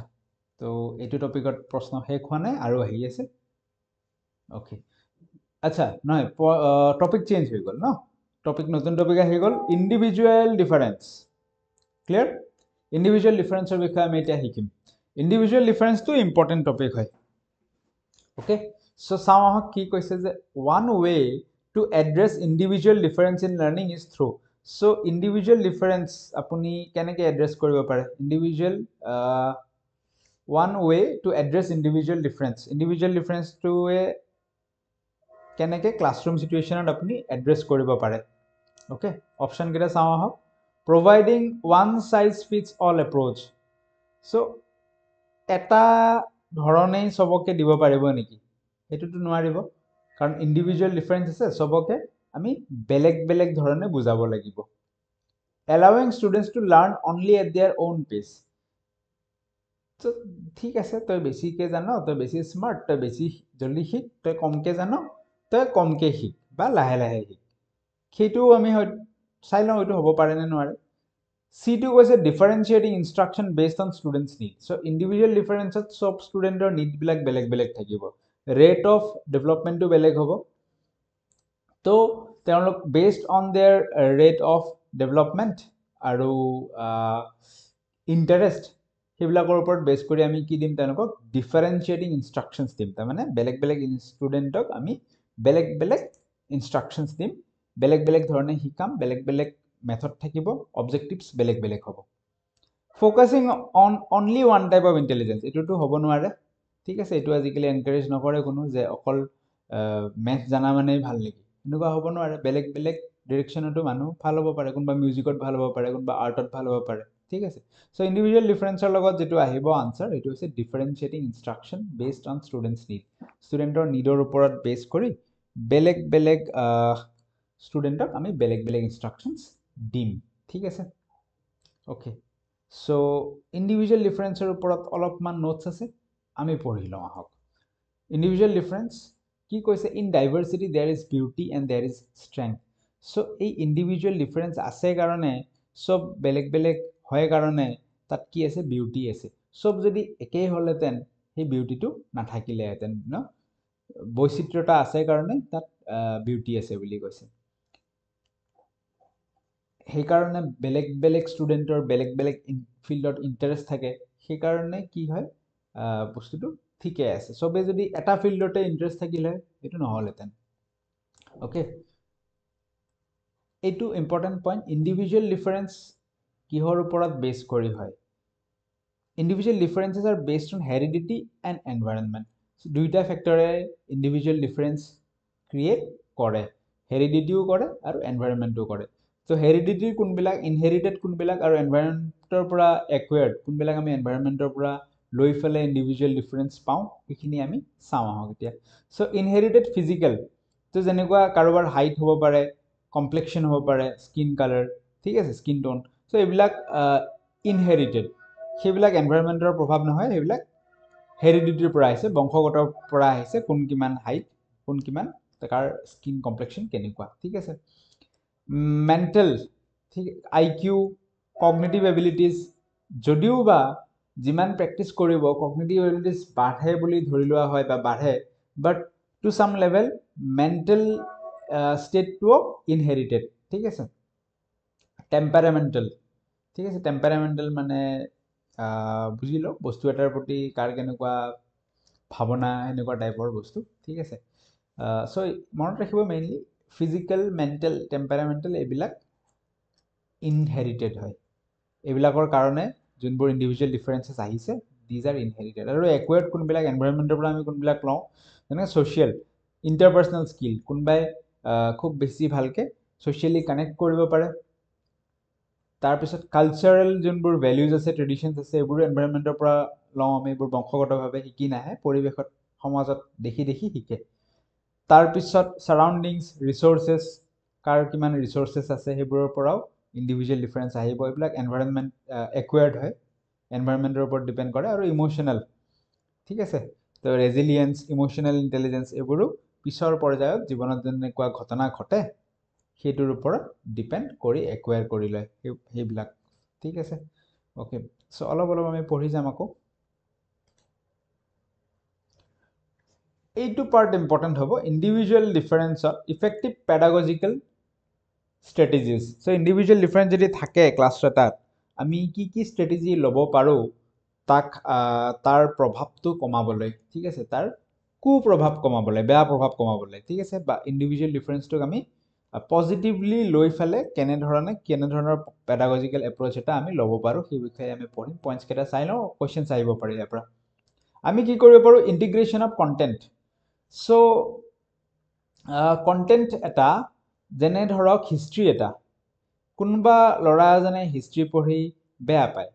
তো এইটো টপিকত প্ৰশ্ন শেষ হোৱা নাই আৰু আহি আছে ওকে আচ্ছা নহয় টপিক চেঞ্জ হৈ গ'ল ন টপিক নতুন টপিক আহি গ'ল ইন্ডিভিজুৱেল ডিফাৰেন্স ক্লিয়াৰ ইন্ডিভিজুৱেল ডিফাৰেন্সৰ বিষয়ে আমি এতিয়া শিকিম ইন্ডিভিজুৱেল ডিফাৰেন্সটো ইম্পৰ্টেন্ট টপিক হয় ওকে সো চাওঁ কি কৈছে যে one way to address individual difference in learning is through So individual difference apuni keneke address koribo pare individual one way to address individual difference to a keneke classroom situation at apuni address koribo pare okay option keta sawa hok providing one size fits all approach so eta ধৰণেই সবকে দিব পাৰিব নেকি এটোটো নোৱাৰিব কাৰণ ইন্ডিভিজুৱেল difference আছে সবকে আমি বেলেগ বেলেগ ধৰণে বুজাব লাগিব allowing students to learn only at their own pace so ঠিক আছে তই বেছিকে জানো তই বেছি স্মার্ট তই বেছি জলদি শিক তই কমকে জানো তই কমকে শিক বা লাহে লাহে শিক সেইটো আমি চাই লওঁ এইটো হ'ব পাৰে নে নোৱাৰে C2 কৈছে differentiating instruction based on students need so individual difference সব স্টুডেন্টৰ need বিলাক বেলেগ বেলেগ থাকিব rate of development to বেলেগ হ'ব তো তেওঁলোক based on their rate of development আৰু interest সেইবিলাকৰ ওপৰত বেস কৰি আমি কি দিম তেওঁলোকক differentiating instructions দিম তাৰ মানে বেলেগ বেলেগ স্টুডেন্টক আমি বেলেগ বেলেগ instructions দিম বেলেগ বেলেগ ধৰণে শিকাম বেলেগ বেলেগ method থাকিব objectives বেলেগ বেলেগ হ'ব focusing on only one type of intelligence এটোটো হ'ব নোৱাৰে ঠিক আছে এটো আজিকালি এনকাৰেজ নকৰে কোনো যে অকল math জানা মানেই ভাল নেকি এনেকুৱা হ'ব নোৱাৰে বেলেগ বেলেগ ডাইৰেকশনটো মানুহ ভাল হ'ব পাৰে কোনবা মিউজিকত ভাল হ'ব পাৰে কোনবা আৰ্টত ভাল হ'ব পাৰে ঠিক আছে সো ইন্ডিভিজুৱেল ডিফাৰেন্সৰ লগত যেটো আহিব আনসাৰ এটো হৈছে ডিফাৰেন্সিয়েটিং instruction based on students need স্টুডেন্টৰ নিডৰ ওপৰত বেস কৰি বেলেগ বেলেগ স্টুডেন্টক আমি বেলেগ বেলেগ ইনস্ট্ৰাকশনস দিম ঠিক আছে ওকে সো ইন্ডিভিজুৱেল ডিফাৰেন্সৰ ওপৰত অলপমান নোটস আছে আমি পঢ়ি লওঁ আহক ইন্ডিভিজুৱেল ডিফাৰেন্স কি কৈছে in diversity there is beauty and there is strength so এই ইন্ডিভিজুৱেল ডিফাৰেন্স আছে কাৰণে সব বেলেগ বেলেগ হয় কাৰণে তাত কি আছে বিউটি আছে সব যদি একেই হলেতেন সেই বিউটিটো নাথাকিলেহেতেন ন বৈচিত্ৰতা আছে কাৰণে তাত বিউটি আছে বুলি কৈছে সেই কাৰণে বেলেগ বেলেগ স্টুডেন্টৰ বেলেগ বেলেগ ফিল্ডত ইন্টাৰেস্ট থাকে সেই কাৰণে কি হয় বস্তুটো ঠিকই আছে সবে যদি এটা ফিল্ডতে ইন্টাৰেস্ট থাকিলে এটো নহলেতেন ওকে এটো ইম্পৰ্টেন্ট পয়েন্ট ইন্ডিভিজুৱেল ডিফাৰেন্স কিহৰ ওপৰত বেস কৰি হয় individual differences are based on heredity and environment so দুইটা ফ্যাক্টৰে individual difference create কৰে heredity কৰে আৰু environment কৰে so heredity কোনবিলাক inherited কোনবিলাক আৰু environmentor পৰা acquired কোনবিলাক আমি environmentor পৰা লৈ ফেলে individual difference পাও এখিনি আমি চাও আহক এতিয়া so inherited physical তো যেনেকুৱা কাৰোবাৰ height হ'ব পাৰে complexion হ'ব পাৰে skin color ঠিক আছে skin tone so এইবিলাক inherited সেইবিলাক এনভায়ৰনমেন্টৰ প্ৰভাৱ নহয় সেইবিলাক হেৰিডিটিৰ পৰা আহিছে বংশগতৰ পৰা আহিছে কোন কিমান হাইট কোন কিমান তাৰ স্কিন কমপ্লেক্সন কেনেকুৱা ঠিক আছে মেন্টাল ঠিক আইকিউ কগনিটিভ এবিলিটিজ যদিও বা যিমান প্ৰ্যাকটিস কৰিব কগনিটিভ এবিলিটিজ বাঢ়ে বুলি ধৰি লোৱা হয় বা বাঢ়ে বাট to some level mental স্টেটটো inherited ঠিক আছে টেম্পাৰামেন্টাল ঠিক আছে টেম্পাৰামেন্টাল মানে বুজিলো বস্তু এটাৰ প্ৰতি কাৰ কেনেকুৱা ভাৱনা এনেকুৱা টাইপৰ বস্তু ঠিক আছে সো মনত ৰাখিব মেইনলি ফিজিক্যাল মেন্টাল টেম্পাৰামেন্টাল এইবিলাক ইনহেৰিটেড হয় এইবিলাকৰ কাৰণে যোনবোৰ ইন্ডিভিজুৱেল ডিফাৰেন্সেস আহিছে these are inherited আৰু acquired কোনবিলাক এনভায়ৰনমেন্টৰ পৰা আমি কোনবিলাক লওঁ যেনে সোশ্যাল ইন্টাৰপাৰ্সনাল স্কিল কোনবাই খুব বেছি ভালকে সোশ্যালি কানেক্ট কৰিব পাৰে তাৰ পিছত কালচাৰাল যোনবোৰ ভ্যালুজ আছে ট্ৰেডিশনস আছে এবোৰ এনভায়ৰনমেন্টৰ পৰা লওঁ আমি এবোৰ বংশগতভাৱে শিকি নাহে পৰিবেশত সমাজত দেখি দেখি শিকে তাৰ পিছত সাৰাউন্ডিংস ৰিসোৰ্সেস কাৰ কিমান ৰিসোৰ্সেস আছে হেবোৰৰ পৰাও ইন্ডিভিজুৱেল ডিফাৰেন্স আহিব এইবিলাক এনভায়ৰনমেন্ট একুৱাৰ্ড হয় এনভায়ৰনমেন্টৰ ওপৰত ডিপেন্ড কৰে আৰু ইমোশনাল ঠিক আছে তো ৰেজিলিয়েন্স ইমোশনাল ইন্টেলিজেন্স এবোৰো পিছৰ পৰ্যায়ত জীৱনত যেনেকুৱা ঘটনা ঘটে সেইটোৰ ওপৰত ডিপেন্ড কৰি একুৱায়াৰ কৰি লয় সেইবিলাক ঠিক আছে ওকে সো অলপ অলপ আমি পঢ়ি যাম আকৌ এইটো পাৰ্ট ইম্পৰ্টেন্ট হ'ব ইন্ডিভিজুৱেল ডিফাৰেন্সত ইফেক্টিভ পেডাগজিক্যাল স্ট্ৰেটেজিজ সো ইন্ডিভিজুৱেল ডিফাৰেন্স যদি থাকে ক্লাছ এটাত আমি কি কি স্ট্ৰেটেজি ল'ব পাৰো তাক তাৰ প্ৰভাৱটো কমাবলৈ ঠিক আছে তাৰ কুপ্ৰভাৱ কমাবলৈ বেয়া প্ৰভাৱ কমাবলৈ ঠিক আছে বা ইন্ডিভিজুৱেল ডিফাৰেন্সটোক আমি পজিটিভলি লৈ ফেলে কেনে ধৰণৰ পেডাগজিক্যাল এপ্ৰোচ এটা আমি ল'ব পাৰো সেই বিষয়ে আমি পঢ়িম পইণ্টছ কেইটা চাই লওঁ কোৱেশ্চনছ আহিব পাৰি ইয়াৰ পৰা আমি কি কৰিব পাৰো ইন্টিগ্ৰেশ্যন অফ কন্টেন্ট সো কন্টেন্ট এটা যেনে ধৰক হিষ্ট্ৰী এটা কোনবা লৰা এজনে হিষ্ট্ৰী পঢ়ি বেয়া পায়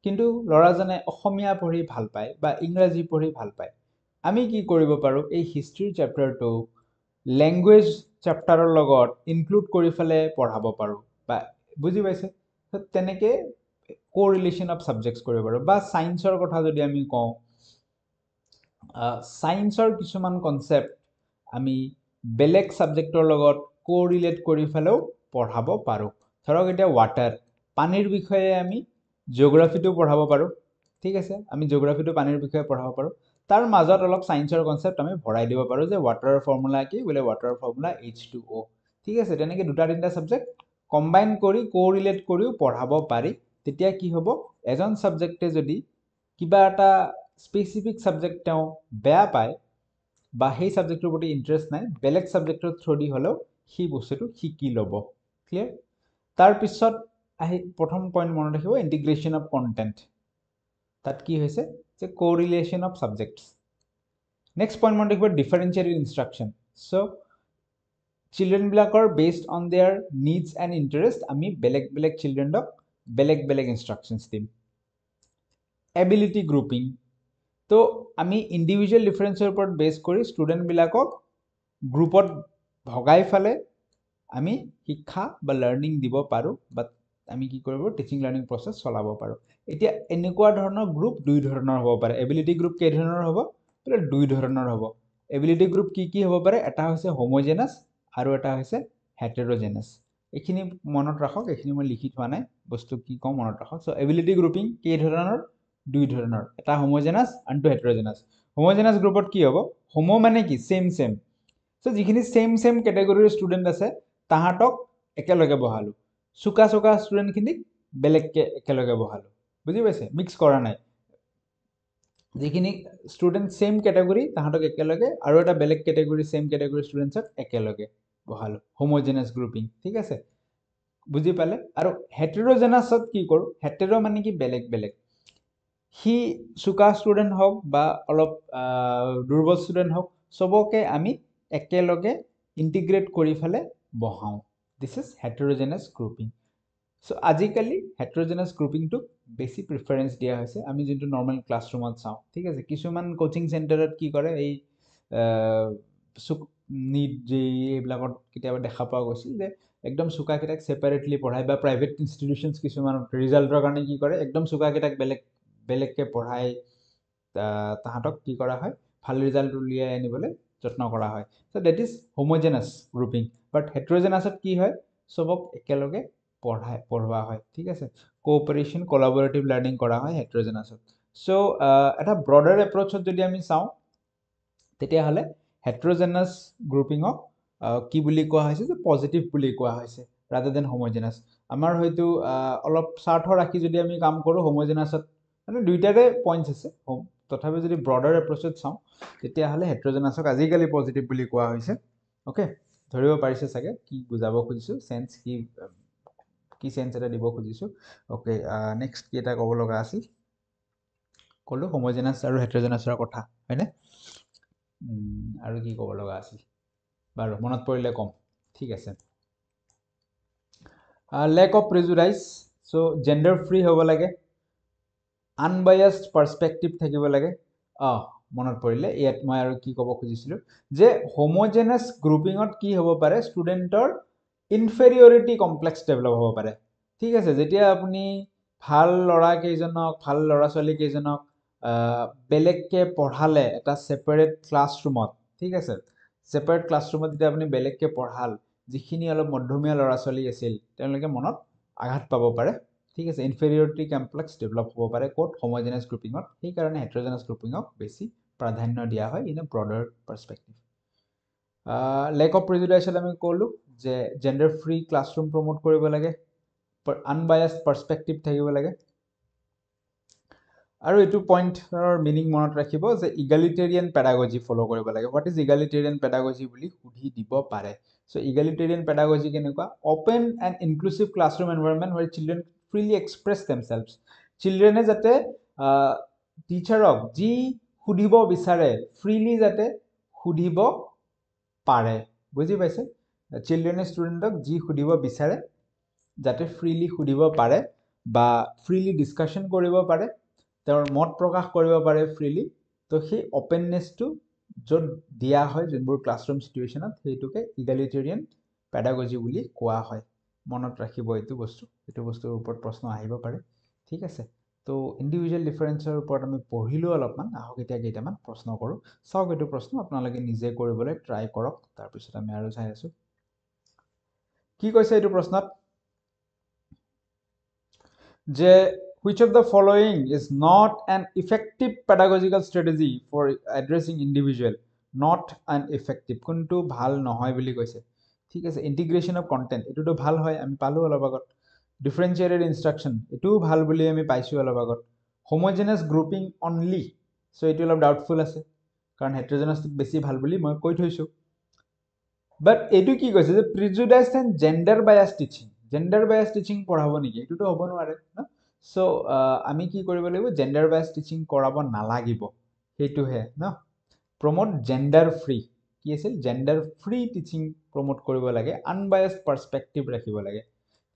কিন্তু লৰাজনে অসমীয়া পঢ়ি ভাল পায় বা ইংৰাজী পঢ়ি ভাল পায় আমি কি কৰিব পাৰো এই হিষ্ট্ৰীৰ চেপ্টাৰটো ল্যাঙ্গুৱেজ চেপ্টাৰৰ লগত ইনক্লুড কৰি ফেলে পঢ়াব পাৰো বা বুজি পাইছে তেনেকে কোৰিলেশন অফ সাবজেক্টস কৰিব পাৰো বা সায়েন্সৰ কথা যদি আমি কওঁ সায়েন্সৰ কিছুমান কনসেপ্ট আমি বেলেগ সাবজেক্টৰ লগত কোৰিলেট কৰি ফেলেও পঢ়াব পাৰো ধৰক এতিয়া ওয়াটাৰ পানীৰ বিষয়ে আমি জিওগ্ৰাফিটো পঢ়াব পাৰো ঠিক আছে আমি জিওগ্ৰাফিটো পানীৰ বিষয়ে পঢ়াব পাৰো তাৰ মাজত অলপ সায়েন্সৰ কনসেপ্ট আমি ভৰাই দিব পাৰো যে ওয়াটাৰৰ ফৰ্মুলা কি বলে ওয়াটাৰৰ ফৰ্মুলা H2O ঠিক আছে তেনেকে দুটা তিনটা সাবজেক্ট কম্বাইন কৰি কোৰিলেট কৰিও পঢ়াব পাৰি তেতিয়া কি হ'ব এজন সাবজেক্টে যদি কিবা এটা স্পেসিফিক সাবজেক্ট তেওঁ বেয়া পায় বা সেই সাবজেক্টৰ প্ৰতি ইন্টাৰেষ্ট নাই বেলেগ সাবজেক্টৰ থ্ৰুদি হলেও সেই বস্তুটো শিকি ল'ব ক্লিয়াৰ তাৰ পিছত আহি প্ৰথম পইণ্ট মনত ৰাখিব ইন্টিগ্ৰেশ্যন অফ কন্টেন্ট তাত কি হৈছে যে কোৰিলেশন অফ সাবজেক্টস নেক্সট পইণ্ট মনত ৰাখিব ডিফাৰেন্সিয়েটেড ইনস্ট্ৰাকশন সো চিলড্ৰেন বিলাকৰ based on there needs and interest আমি বেলেগ চিলড্ৰেনক বেলেগ ইনস্ট্ৰাকশনস দিম এবিলিটি গ্ৰুপিং তো আমি ইন্ডিভিজুৱেল ডিফাৰেন্সৰ ওপৰত বেস কৰি স্টুডেন্ট বিলাকক গ্ৰুপত ভগাই ফেলে আমি শিক্ষা বা লাৰ্নিং দিব পাৰো বা আমি কি কৰিব টিচিং লাৰ্নিং প্ৰসেস চলাব পাৰো এতিয়া এনেকুৱা ধৰণৰ গ্ৰুপ দুই ধৰণৰ হ'ব পাৰে এবিলিটি গ্ৰুপ কেই ধৰণৰ হ'ব বলে দুই ধৰণৰ হ'ব এবিলিটি গ্ৰুপ কি হ'ব পাৰে এটা হৈছে হোমোজেনাস আৰু এটা হৈছে হেটেৰোজেনাস এখিনি মনত ৰাখক এখিনি মই লিখি থোৱা নাই বস্তু কি কম মনত ৰাখক সো এবিলিটি গ্ৰুপিং কেই ধৰণৰ দুই ধৰণৰ এটা হোমোজেনাস আনটো হেটেৰোজেনাস হোমোজেনাস গ্ৰুপত কি হ'ব হোমো মানে কি সেম সো যিখিনি সেম ক্যাটাগৰীৰ ষ্টুডেন্ট আছে তাহাতক একেলগে বহালো সুকা ষ্টুডেন্ট খিনিক বেলেগকে একেলগে বহালো বুজি পাইছে মিক্স কৰা নাই যিখিনি ষ্টুডেন্ট সেম ক্যাটাগৰী তাহাতক একেলগে আৰু এটা বেলেগ ক্যাটাগৰী সেম ক্যাটাগৰী ষ্টুডেন্টছক একেলগে বহালো হোমোজেনাস গ্ৰুপিং ঠিক আছে বুজি পালে আৰু হেটেৰোজেনাসত কি কৰো হেটেৰো মানে কি বেলেগ হি সুকা ষ্টুডেন্ট হওক বা অলপ দুৰ্বল ষ্টুডেন্ট হওক সবকে আমি একেলগে ইন্টিগ্ৰেট কৰি ফেলে বহাও দিস ইজ হেটেৰোজেনাস গ্ৰুপিং সো আজিকালি হেটেৰোজেনাস গ্ৰুপিংটো বেছি প্ৰিফাৰেন্স দিয়া হৈছে আমি যেটো নৰ্মাল ক্লাছৰুমত চাও ঠিক আছে কিছুমান কোচিং সেন্টাৰত কি কৰে এই নিড যে এইবিলাকত কিতাবা দেখা পোৱা গৈছিল যে একদম সুকা কিটাক সেপাৰেটলি পঢ়াই বা প্ৰাইভেট ইনস্টিটিউশনস কিছুমান ৰিজাল্টৰ কাৰণে কি কৰে একদম সুকা কিটাক বেলেগকে পঢ়াই তাহাতক কি কৰা হয় ভাল ৰিজাল্ট উলিয়াই আনিবলৈ যত্ন কৰা হয় so that is homogenous grouping but হেটেৰোজেনাসত কি হয় সবক একেলগে পঢ়োৱা হয় ঠিক আছে কোঅপাৰেশন কোলাবোৰেটিভ লাৰ্নিং কৰা হয় হেটেৰোজেনাসত সো এটা ব্ৰডাৰ এপ্ৰোচত যদি আমি চাও তেতিয়া হলে হেটেৰোজেনাস গ্ৰুপিংক কি বুলি কোৱা হৈছে যে পজিটিভ বুলি কোৱা হৈছে rather than homogeneous আমাৰ হয়তো অলপ স্বাৰ্থ ৰাখি যদি আমি কাম কৰো হোমোজেনাসত মানে দুইটাৰে পইণ্টছ আছে তথাপি যদি ব্ৰডাৰ এপ্ৰোচত চাও তেতিয়া হলে হেটেৰোজেনাসক আজিকালি পজিটিভ বুলি কোৱা হৈছে ওকে ধৰিব পাৰিছে চাগে কি বুজাব খুজিছো সেন্স কি সেন্স এটা দিব খুজিছো ওকে নেক্সট কি এটা ক'ব লগা আছিল কলো হোমোজেনাস আৰু হেটেৰোজেনাসৰ কথা হয়নে আৰু কি ক'ব লগা আছিল বাৰু মনত পৰিলে কম ঠিক আছে lack of prejudice so gender free হ'ব লাগে unbiased perspective থাকিব লাগে মনত পৰিলে ইয়াত মই আৰু কি ক'ব খুজিছিলো যে হোমোজেনাস গ্ৰুপিংত কি হ'ব পাৰে ষ্টুডেন্টৰ ইনফেৰিয়ৰিটি কমপ্লেক্স ডেভেলপ হ'ব পাৰে ঠিক আছে যেতিয়া আপুনি ভাল লৰা ছোৱালী কেইজনক বেলেগকে পঢ়ালে এটা সেপাৰেট ক্লাছৰুমত ঠিক আছে সেপাৰেট ক্লাছৰুমত যেতিয়া আপুনি বেলেগকে পঢ়াল যিখিনি অলপ মধ্যমীয়া লৰা ছোৱালী আছিল তেওঁলোকে মনত আঘাত পাব পাৰে ঠিক আছে ইনফেৰিয়ৰিটি কমপ্লেক্স ডেভেলপ হ'ব পাৰে কোড হোমোজেনাস গ্ৰুপিংত সেই কাৰণে হেটেৰোজেনাস গ্ৰুপিংক বেছি প্ৰাধান্য দিয়া হয় in a broader perspective lack of prejudice আমি ক'লো যে জেন্ডাৰ ফ্ৰী ক্লাছৰুম প্ৰমোট কৰিব লাগে আনবায়াসড পাৰ্সপেক্টিভ থাকিব লাগে আৰু এইটো পইণ্টৰ মিনিং মনত ৰাখিব যে ইগালিটেৰিয়ান পেডাগজি ফ'ল' কৰিব লাগে হোৱাট ইজ ইগালিটেৰিয়ান পেডাগজি বুলি সুধি দিব পাৰে চ' ইগালিটেৰিয়ান পেডাগজি কেনেকুৱা open and inclusive classroom environment where children freely express themselves চিলড্ৰেনে যাতে টিচাৰক যি সুধিব বিচাৰে ফ্ৰীলি যাতে সুধিব পাৰে বুজি পাইছে চিলড্ৰেনে ষ্টুডেণ্টক যি সুধিব বিচাৰে যাতে ফ্ৰীলি সুধিব পাৰে বা ফ্ৰীলি ডিছকাশ্যন কৰিব পাৰে তেওঁৰ মত প্ৰকাশ কৰিব পাৰে ফ্ৰীলি তো সেই অপেননেছটো য'ত দিয়া হয় যোনবোৰ ক্লাছৰুম চিটুৱেশ্যনত সেইটোকে ইগালিটেৰিয়ান পেডাগজি বুলি কোৱা হয় মনত ৰাখিব এইটো বস্তুৰ ওপৰত প্ৰশ্ন আহিব পাৰে ঠিক আছে তো ইণ্ডিভিজুৱেল ডিফাৰেঞ্চৰ ওপৰত আমি পঢ়িলোঁ অলপমান আহক এতিয়া কেইটামান প্ৰশ্ন কৰোঁ চাওক এইটো প্ৰশ্ন আপোনালোকে নিজে কৰিবলৈ ট্ৰাই কৰক তাৰপিছত আমি আৰু চাই আছোঁ কি কৈছে এইটো প্ৰশ্নত যে which of the following is not an effective pedagogical strategy for addressing individual not an effective কোনটো ভাল নহয় বুলি কৈছে ঠিক আছে ইন্টিগ্ৰেশন অফ কন্টেন্ট এটোটো ভাল হয় আমি পালো অলপ আগত ডিফাৰেন্সিয়েটেড ইনস্ট্ৰাকশন এটোও ভাল বুলি আমি পাইছো অলপ আগত হোমোজেনাস গ্ৰুপিং অনলি সো এটো অলপ ডাউটফুল আছে কাৰণ হেটেৰোজেনাসটো বেছি ভাল বুলি মই কৈ থৈছো বাট এটো কি কৈছে যে প্ৰিজুডাইজ এণ্ড জেন্ডাৰ বায়াস টিচিং পঢ়াব নেকি এটোটো হ'ব নোৱাৰে না সো আমি কি কৰিব লাগিব জেন্ডাৰ বায়াস টিচিং কৰাব নালাগিব হেতুহে না প্ৰমোট জেন্ডাৰ ফ্ৰী কি আছিল জেন্ডাৰ ফ্ৰী টিচিং প্ৰমোট কৰিব লাগে আনবায়াসড পাৰ্সপেক্টিভ ৰাখিব লাগে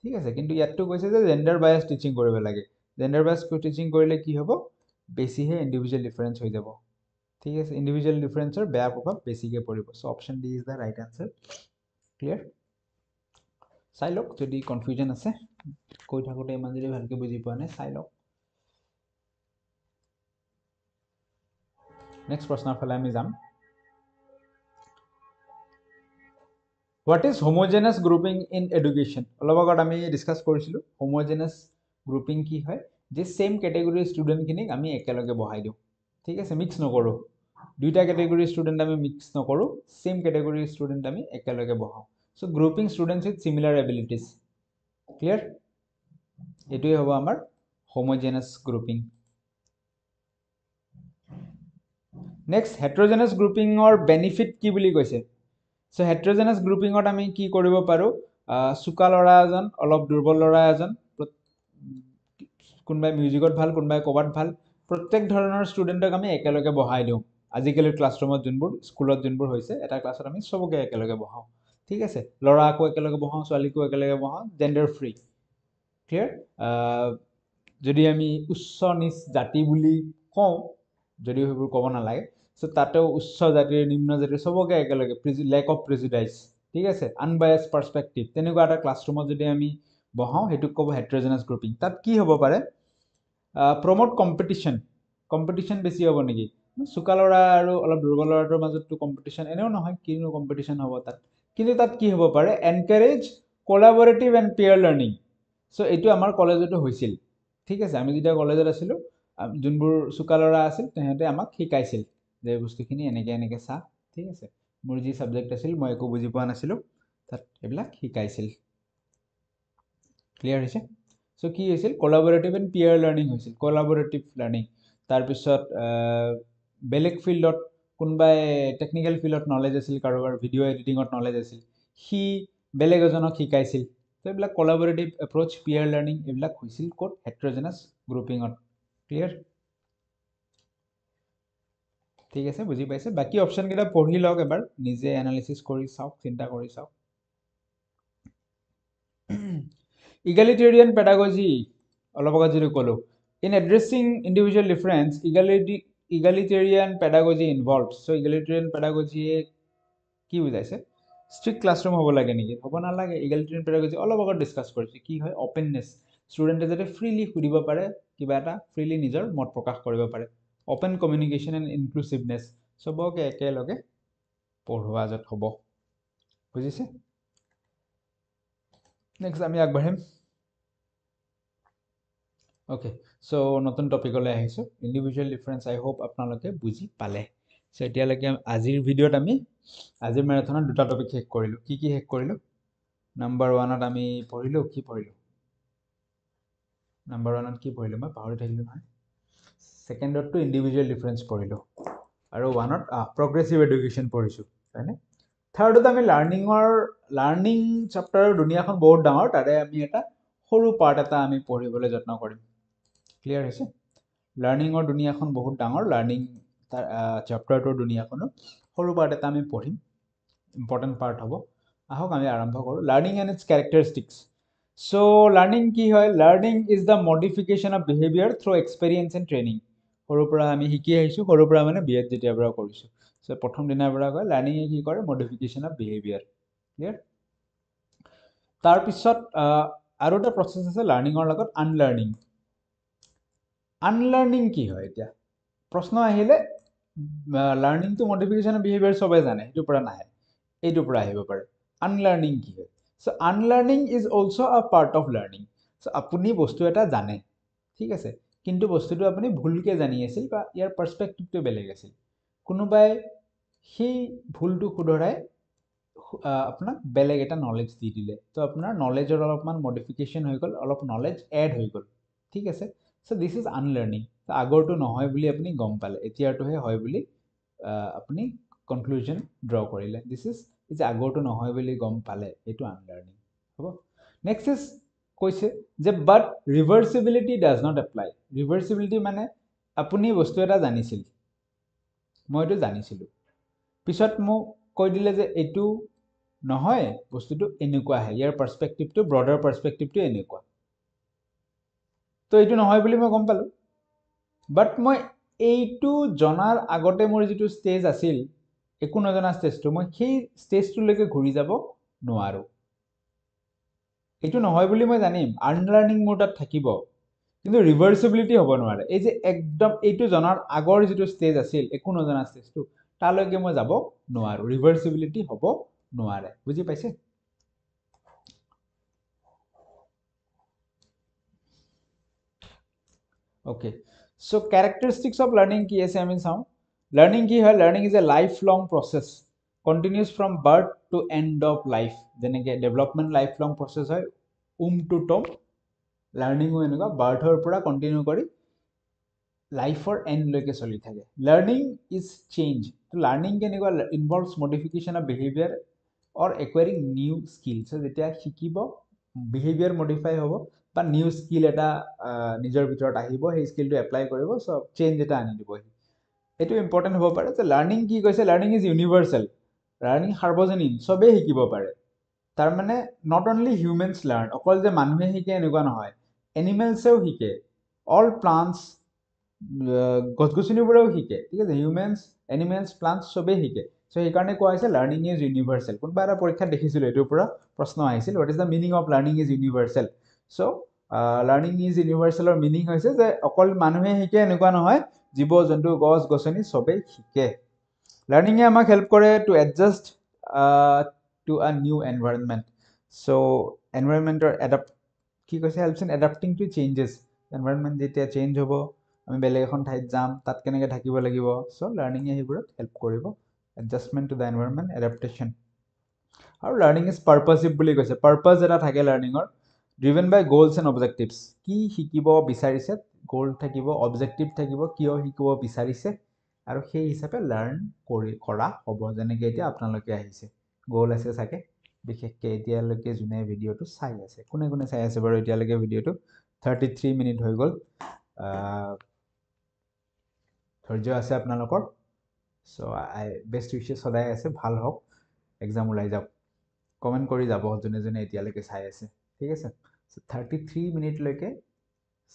ঠিক আছে কিন্তু ইয়াতটো কৈছে যে জেন্ডাৰ বায়াস টিচিং কৰিব লাগে জেন্ডাৰ বায়াস টিচিং কৰিলে কি হ'ব বেছিহে ইন্ডিভিজুৱেল ডিফাৰেন্স হৈ যাব ঠিক আছে ইন্ডিভিজুৱেল ডিফাৰেন্সৰ বেয়া প্ৰভাৱ বেছিকে পৰিব so option D is the right answer clear চাই লওক যদি কনফিউজন আছে কৈ থাকোতে ইমান যদি ভালকে বুজি পোৱা নাই চাই লওক নেক্সট প্ৰশ্নৰ ফালে আমি যাম What is homogeneous grouping in education? অলপ আগত আমি ডিসকাস কৰিছিলো homogeneous grouping কি হয় যে সেম ক্যাটাগৰি ষ্টুডেন্ট খিনিক আমি একেলগে বহাই দিও ঠিক আছে মিক্স নকৰো দুইটা ক্যাটাগৰি ষ্টুডেন্ট আমি মিক্স নকৰো সেম ক্যাটাগৰি ষ্টুডেন্ট আমি একেলগে বহাও so grouping students with similar abilities clear এটোই হ'ব আমাৰ homogeneous grouping next heterogeneous grouping or benefit কি বুলি কৈছে সো হেটেৰোজেনাস গ্ৰুপিংত আমি কি কৰিব পাৰো সুকা লৰা এজন অলপ দুৰ্বল লৰা এজন কোনবাই মিউজিকত ভাল কোনবাই কবাত ভাল প্ৰত্যেক ধৰণৰ ষ্টুডেন্টক আমি একেলগে বহাই দিও আজিকালি ক্লাছৰুমত যোনবোৰ স্কুলত যোনবোৰ হৈছে এটা ক্লাছত আমি সবকে একেলগে বহাও ঠিক আছে লৰাকো একেলগে বহাও ছোৱালীকো একেলগে বহাও জেন্ডাৰ ফ্ৰী ক্লিয়াৰ যদি আমি উচ্চ নিচ জাতি বুলি কওঁ যদি সেইবোৰ ক'ব নালাগে সো তাতেও উচ্চ জাতিৰ নিম্ন জাতিৰ সবকে একেলগে লেক অফ প্ৰেজুডাইজ ঠিক আছে আনবায়াস পাৰ্সপেক্টিভ তেনেকুৱা এটা ক্লাছৰুমত যদি আমি বহাও হেতুক ক'ব হেটেৰোজেনাস গ্ৰুপিং তাত কি হ'ব পাৰে প্ৰমোট কম্পিটিশন বেছি হ'ব নেকি সুকা লৰা আৰু অলপ দুৰ্বল লৰাটোৰ মাজতটো কম্পিটিশন এনেও নহয় কিনো কম্পিটিশন হ'ব তাত কিন্তু তাত কি হ'ব পাৰে encourage কোলাবোৰেটিভ and Pyar learning so এইটো আমাৰ কলেজতো হৈছিল ঠিক আছে আমি যেতিয়া কলেজত আছিলো যোনবোৰ সুকা লৰা আছিল তেহেতে আমাক শিকাইছিল যে বস্তুখিনি এনেকে এনেকে চা ঠিক আছে মোৰ যি সাবজেক্ট আছিল মই একো বুজি পোৱা নাছিলো তাত এবিলাক শিকাইছিল ক্লিয়াৰ হৈছে সো কি হৈছিল কোলাবোৰেটিভ এণ্ড পিয়াৰ লাৰ্নিং হৈছিল কোলাবোৰেটিভ লাৰ্নিং তাৰপিছত বেলেগ ফিল্ডত কোনবাই টেকনিক্যাল ফিল্ডত নলেজ আছিল কাৰোবাৰ ভিডিঅ' এডিটিঙত নলেজ আছিল সি বেলেগ এজনক শিকাইছিল তো এইবিলাক কোলাবোৰেটিভ এপ্ৰোচ পিয়াৰ লাৰ্নিং এইবিলাক হৈছিল ক'ত হেটেৰোজেনাস গ্ৰুপিঙত ক্লিয়াৰ ঠিক আছে বুজি পাইছে বাকি অপশন কেইটা পঢ়ি লওক এবাৰ নিজে এনালাইসিস কৰি চাওক চিন্তা কৰি চাওক egalitarian pedagogy অলপ আগত যেটো কলো in addressing individual difference egalitarian pedagogy involves so egalitarian pedagogy কি বুজাইছে strict classroom হ'ব লাগে নেকি হ'ব না লাগে egalitarian pedagogy অলপ আগত ডিসকাস কৰিছে কি হয় openness ষ্টুডেন্টে যাতে ফ্ৰীলি খুদিব পাৰে কিবা এটা ফ্ৰীলি নিজৰ মত প্ৰকাশ কৰিব পাৰে open communication and inclusiveness সবকে একেলগে পঢ়োৱা যত হ'ব বুজিছে নেক্সট আমি আগবাঢ়িম ওকে সো নতুন টপিকলৈ আহিছো ইন্ডিভিজুৱেল ডিফাৰেন্স আই হোপ আপোনালোকে বুজি পালে সো এতিয়ালৈকে আজিৰ ভিডিঅ'ত আমি আজিৰ মেৰাথনত দুটা টপিক শেষ কৰিলো কি শেষ কৰিলো নাম্বাৰ 1ত আমি পঢ়িলো কি পঢ়িলো নাম্বাৰ 1ত কি পঢ়িলো মই পাহৰি থাকিলো নহয় সেকেন্ডটো ইন্ডিভিজুৱেল ডিফাৰেন্স পঢ়িলো আৰু ওৱানত প্ৰগ্ৰেছিভ এডুকেশ্যন পঢ়িছো হয়নে থাৰ্ডত আমি লাৰ্নিং চেপ্টাৰৰ দুনিয়াখন বহুত ডাঙৰ তাৰে আমি এটা সৰু পাৰ্ট এটা আমি পঢ়িবলৈ যত্ন কৰিম ক্লিয়াৰ হৈছে লাৰ্নিঙৰ দুনিয়াখন বহুত ডাঙৰ লাৰ্নিং চেপ্টাৰটোৰ দুনিয়াখনো সৰু পাৰ্ট এটা আমি পঢ়িম ইম্পৰ্টেণ্ট পাৰ্ট হ'ব আহক আমি আৰম্ভ কৰোঁ learning and its characteristics So learning ki hoy learning is the modification of behavior through experience and training horor pora ami hiki aisu horor pora mane bh jetia pora korisu so prothom dina pora koy learning e ki kore modification of behavior clear tar pisot aru ta process ase learning or logot unlearning ki hoy etia proshno ahile learning to modification of behavior sobe jane etu pora nahe etu pora ahibo pare unlearning ki hoy So unlearning is also a part of learning. So apuni bostu eta jane. ঠিক আছে কিন্তু বস্তুটো আপুনি ভুলকে জানি আছিল বা ইয়াৰ পাৰ্সপেক্টিভটো বেলেগ আছিল কোনোবাই সেই ভুলটো শুধৰাই আপোনাক বেলেগ এটা নলেজ দি দিলে তো আপোনাৰ নলেজৰ অলপমান মডিফিকেশন হৈ গল অলপ নলেজ এড হৈ গল ঠিক আছে সো দিস ইজ আনলার্নিং তো আগৰটো নহয় বুলি আপুনি গম পালে এতিয়াৰটোহে হয় বুলি আপুনি কনক্লুজন ড্ৰ কৰিলে দিস ইজ যে আগৰটো নহয় বুলি গম পালে এটো আনলাৰ্নিং হ'ব নেক্সট ইজ কৈছে যে বাট ৰিভাৰ্সিবিলিটি ডাজ নট এপ্লাই ৰিভাৰ্সিবিলিটি মানে আপুনি বস্তু এটা জানিছিল মইটো জানিছিলো পিছত মোক কৈ দিলে যে এটো নহয় বস্তুটো এনেকুৱা হয় ইয়াৰ পাৰ্সপেক্টিভটো ব্ৰডাৰ পাৰ্সপেক্টিভটো এনেকুৱা তো এটো নহয় বুলি মই গম পালো বাট মই এইটো জনাৰ আগতে মোৰ যেটো ষ্টেজ আছিল একো নজনা ষ্টেজটো মই সেই ষ্টেজটোলৈকে ঘূৰি যাব নোৱাৰো এটো নহয় বুলি মই জানিম আনলাৰ্নিং মোৰ তাত থাকিব কিন্তু ৰিভাৰ্সিবিলিটি হ'ব নোৱাৰে এই যে একদম এইটো জনাৰ আগৰ যেটো ষ্টেজ আছিল একো নজনা ষ্টেজটো তালৈকে মই যাব নোৱাৰো ৰিভাৰ্সিবিলিটি হ'ব নোৱাৰে বুজি পাইছে Okay, so characteristics of learning ki aise ami saum learning ki hai learning is a lifelong process continues from birth to end of life jeneke development lifelong process hai to tomb learning ho enuka birth or pura continue kori life or end loke choli thake learning is change to learning kenuka involves modification of behavior or acquiring new skills so jetia shikibo behavior modify hobo বা new skill এটা নিজৰ ভিতৰত আহিব সেই স্কিলটো apply কৰিব so change এটা আনি দিব এটো ইম্পৰ্টেন্ট হ'ব পাৰে যে লাৰ্নিং কি কৈছে লাৰ্নিং ইজ ইউনিভাৰ্সাল লাৰ্নিং সাৰ্বজনীন সবে শিকিব পাৰে তাৰ মানে নট অনলি হিউম্যানস লাৰ্ন অকল যে মানুহে শিকে এনেকুৱা নহয় এনিমেলসেও শিকে অল প্লান্টস গছগছনিবোৰেও শিকে ঠিক আছে হিউম্যানস এনিমেলস প্লান্টস সবে শিকে সো এই কাৰণে কোৱা হৈছে লাৰ্নিং ইজ ইউনিভাৰ্সাল কোনবা এটা পৰীক্ষা দেখিছিল এটোৰ পৰা প্ৰশ্ন আহিছিল what is the meaning of learning is universal so learning is ইউনিভাৰ্সালৰ মিনিং হৈছে যে অকল মানুহে শিকে এনেকুৱা নহয় জীৱ জন্তু গছ গছনি সবে শিকে লাৰ্নিং এ আমাক হেল্প কৰে to adjust to a new environment so এনভায়ৰনমেন্টৰ এডাপ্ট কি কৈছে helps in adapting to changes environment যেতিয়া চেঞ্জ হ'ব আমি বেলেগ এখন ঠাইত যাম তাত কেনেকৈ থাকিব লাগিব সো লাৰ্নিং এ হিবোৰত হেল্প কৰিব এডজাষ্টমেন্ট টু দা এনভায়ৰনমেন্ট এডাপ্টেশন আৰু লাৰ্নিং ইজ পাৰপাসিভ বুলি কৈছে পাৰপাস এটা থাকে লাৰ্নিংৰ driven by goals and objectives কি শিকিব বিচাৰিছে গোল থাকিব অবজেক্টিভ থাকিব কিয় শিকিব বিচাৰিছে আৰু সেই হিচাপে লাৰ্ন কৰা হ'ব যেনেকৈ এতিয়া আপোনালোকে আহিছে গোল আছে সাকে বিশেষকৈ এতিয়ালৈকে জুনে ভিডিওটো চাই আছে কোনে কোনে চাই আছে বাৰু এতিয়ালৈকে ভিডিওটো 33 মিনিট হৈ গল ধৈৰ্য আছে আপোনালোকৰ সো আই বেষ্ট উইশেছ সদায় আছে ভাল হওক এক্সাম ওলাই যাওক কমেন্ট কৰি যাব জনে জনে এতিয়ালৈকে চাই আছে ঠিক আছে 33 মিনিট লৈকে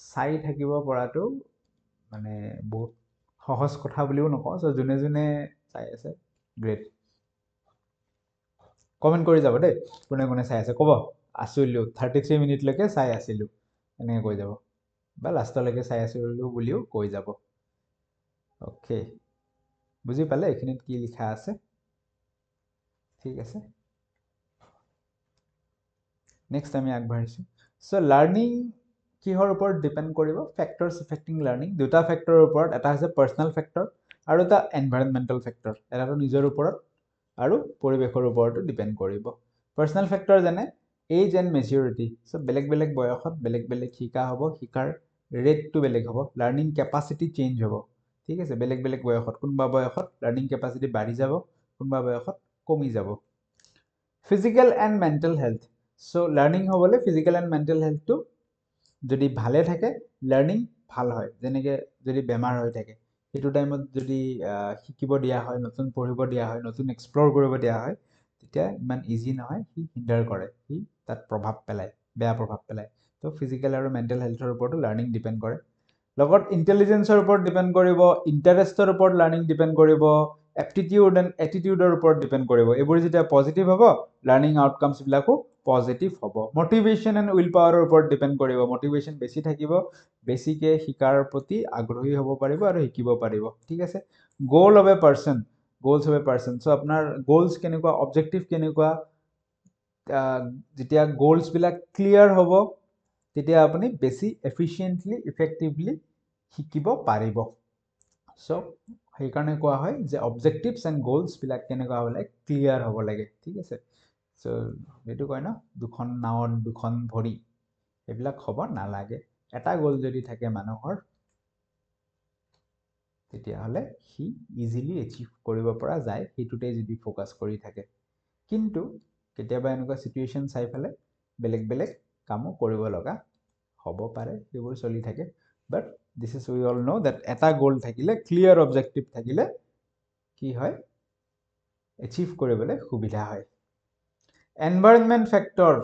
চাই থাকিব পৰাটো মানে বহুত সহজ কথা বুলিও নকওঁ সো জনে জনে চাই আছে গ্ৰেট কমেন্ট কৰি যাব দে কোনে কোনে চাই আছে কব আছিলো 33 মিনিট লৈকে চাই আছিলো এনে কৈ যাব বা লাষ্টলৈকে চাই আছিলো বুলিও কৈ যাব ওকে বুজি পালে এখিনিত কি লিখা আছে ঠিক আছে নেক্সট আমি আগবাঢ়িছো সো লাৰ্নিং কিহৰ ওপৰত ডিপেন্ড কৰিব ফ্যাক্টৰস এফেক্টিং লাৰ্নিং দুটা ফ্যাক্টৰৰ ওপৰত এটা হৈছে পাৰ্সোনাল ফ্যাক্টৰ আৰু এটা এনভায়ৰনমেন্টাল ফ্যাক্টৰ এটাটো নিজৰ ওপৰত আৰু পৰিবেশৰ ওপৰতো ডিপেন্ড কৰিব পাৰ্সোনাল ফ্যাক্টৰ যেনে এজ এণ্ড মেচিউৰিটি সো বেলেগ বেলেগ বয়সত বেলেগ বেলেগ শিকা হ'ব শিকাৰ ৰেটটো বেলেগ হ'ব, লাৰ্ণিং কেপাচিটি চেঞ্জ হ'ব, ঠিক আছে, বেলেগ বেলেগ বয়সত, কোনোবা বয়সত লাৰ্ণিং কেপাচিটি বাঢ়ি যাব, কোনোবা বয়সত কমি যাব। Physical and mental health, so' learning হ'বলৈ ফিজিকেল এণ্ড মেণ্টেল হেল্থটো যদি ভালে থাকে লাৰ্ণিং ভাল হয়। যেনেকৈ যদি বেমাৰ হৈ থাকে সেইটো টাইমত যদি শিকিব দিয়া হয়, নতুন পঢ়িব দিয়া হয়, নতুন এক্সপ্ল'ৰ কৰিব দিয়া হয়, তেতিয়া ইমান ইজি নহয়, সি হিণ্ডাৰ কৰে, সি তাত প্ৰভাৱ পেলায়, বেয়া প্ৰভাৱ পেলায়। তো ফিজিকেল আৰু মেণ্টেল হেল্থৰ ওপৰতো লাৰ্ণিং ডিপেণ্ড কৰে। লগত ইণ্টেলিজেঞ্চৰ ওপৰত ডিপেণ্ড কৰিব, ইণ্টাৰেষ্টৰ ওপৰত লাৰ্ণিং ডিপেণ্ড কৰিব, এপ্টিটিউড এণ্ড এটিটিউডৰ ওপৰত ডিপেণ্ড কৰিব। এইবোৰ যেতিয়া পজিটিভ হ'ব লাৰ্ণিং আউটকামছবিলাকো পজিটিভ হ'ব। মটিভেশ্যন এণ্ড উইল পাৱাৰৰ ওপৰত ডিপেণ্ড কৰিব, মটিভেশ্যন বেছি থাকিব, বেছিকৈ শিকাৰ প্ৰতি আগ্ৰহী হ'ব পাৰিব আৰু শিকিব পাৰিব, ঠিক আছে। Goal of a person, goals of a person, so' আপোনাৰ গ'লছ কেনেকুৱা, অবজেক্টিভ কেনেকুৱা, যেতিয়া গ'লছবিলাক ক্লিয়াৰ হ'ব তেতিয়া আপুনি বেছি এফিচিয়েণ্টলি ইফেক্টিভলি শিকিব পাৰিব। চ' সেইকাৰণে কোৱা হয় যে অবজেক্টিভছ এণ্ড গ'লছবিলাক কেনেকুৱা হ'ব লাগে, ক্লিয়াৰ হ'ব লাগে, ঠিক আছে। চ' এইটো কয় ন, দুখন নাৱত দুখন ভৰি, এইবিলাক হ'ব নালাগে। এটা গ'ল যদি থাকে মানুহৰ তেতিয়াহ'লে সি ইজিলি এচিভ কৰিব পৰা যায়, সেইটোতে যদি ফ'কাছ কৰি থাকে। কিন্তু কেতিয়াবা এনেকুৱা চিটুৱেশ্যন চাই পেলাই বেলেগ বেলেগ কামো কৰিব লগা হ'ব পাৰে, সেইবোৰ চলি থাকে। But this is we all know' that এটা গ'ল থাকিলে, ক্লিয়াৰ অবজেক্টিভ থাকিলে কি হয়, এচিভ কৰিবলৈ সুবিধা হয়। এনভাইৰনমেণ্ট ফেক্টৰ,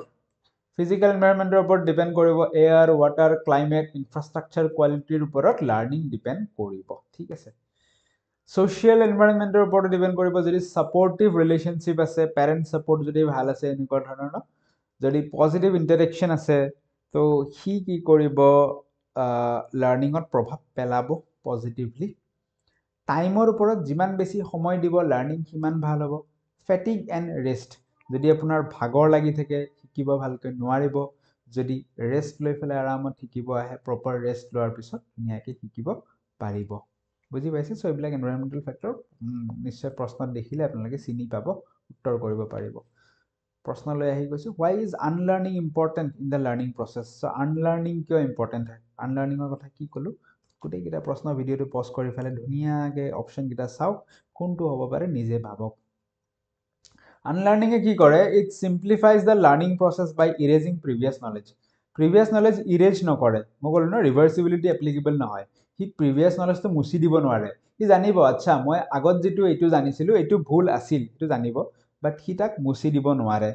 ফিজিকেল এনভাইৰনমেণ্টৰ ওপৰত ডিপেণ্ড কৰিব, এয়াৰ, ৱাটাৰ, ক্লাইমেট, ইনফ্ৰাষ্ট্ৰাকচাৰ কোৱালিটিৰ ওপৰত লাৰ্ণিং ডিপেণ্ড কৰিব, ঠিক আছে। ছ'চিয়েল এনভাইৰনমেণ্টৰ ওপৰত ডিপেণ্ড কৰিব, যদি ছাপৰ্টিভ ৰিলেশ্যনশ্বিপ আছে, পেৰেণ্ট ছাপৰ্ট যদি ভাল আছে, এনেকুৱা ধৰণৰ ন, যদি পজিটিভ ইণ্টাৰেকশ্যন আছে, তো সি কি কৰিব, লাৰ্ণিঙত প্ৰভাৱ পেলাব পজিটিভলি। টাইমৰ ওপৰত যিমান বেছি সময় দিব লাৰ্ণিং সিমান ভাল হ'ব। ফেটিগ এণ্ড ৰেষ্ট, যদি আপোনাৰ ভাগৰ লাগি থাকে শিকিব ভালকৈ নোৱাৰিব, যদি ৰেষ্ট লৈ পেলাই আৰামত শিকিব আহে, প্ৰপাৰ ৰেষ্ট লোৱাৰ পিছত ধুনীয়াকৈ শিকিব পাৰিব। বুজি পাইছে? চ' এইবিলাক এনভাইৰনমেণ্টেল ফেক্টৰ নিশ্চয় প্ৰশ্নত দেখিলে আপোনালোকে চিনি পাব, উত্তৰ কৰিব পাৰিব। প্ৰশ্নলৈ আহি গৈছোঁ, why is unlearning important in the learning process. So' unlearning কিয় ইম্পৰ্টেণ্ট হয়, আনলাৰ্ণিঙৰ কথা কি ক'লোঁ, গোটেইকেইটা প্ৰশ্ন ভিডিঅ'টো পজ কৰি পেলাই ধুনীয়াকৈ অপশ্যনকেইটা চাওক, কোনটো হ'ব পাৰে নিজে ভাবক। আনলাৰ্ণিঙে কি কৰে, it simplifies the learning process by erasing previous knowledge. Previous knowledge erase নকৰে, মই ক'লোঁ ন, ৰিভাৰ্চিবিলিটি এপ্লিকেবল নহয়। সি প্ৰিভিয়াছ নলেজটো মুচি দিব নোৱাৰে। সি জানিব, আচ্ছা মই আগত যিটো এইটো জানিছিলোঁ এইটো ভুল আছিল, সেইটো জানিব, বাট সি তাক মুচি দিব নোৱাৰে।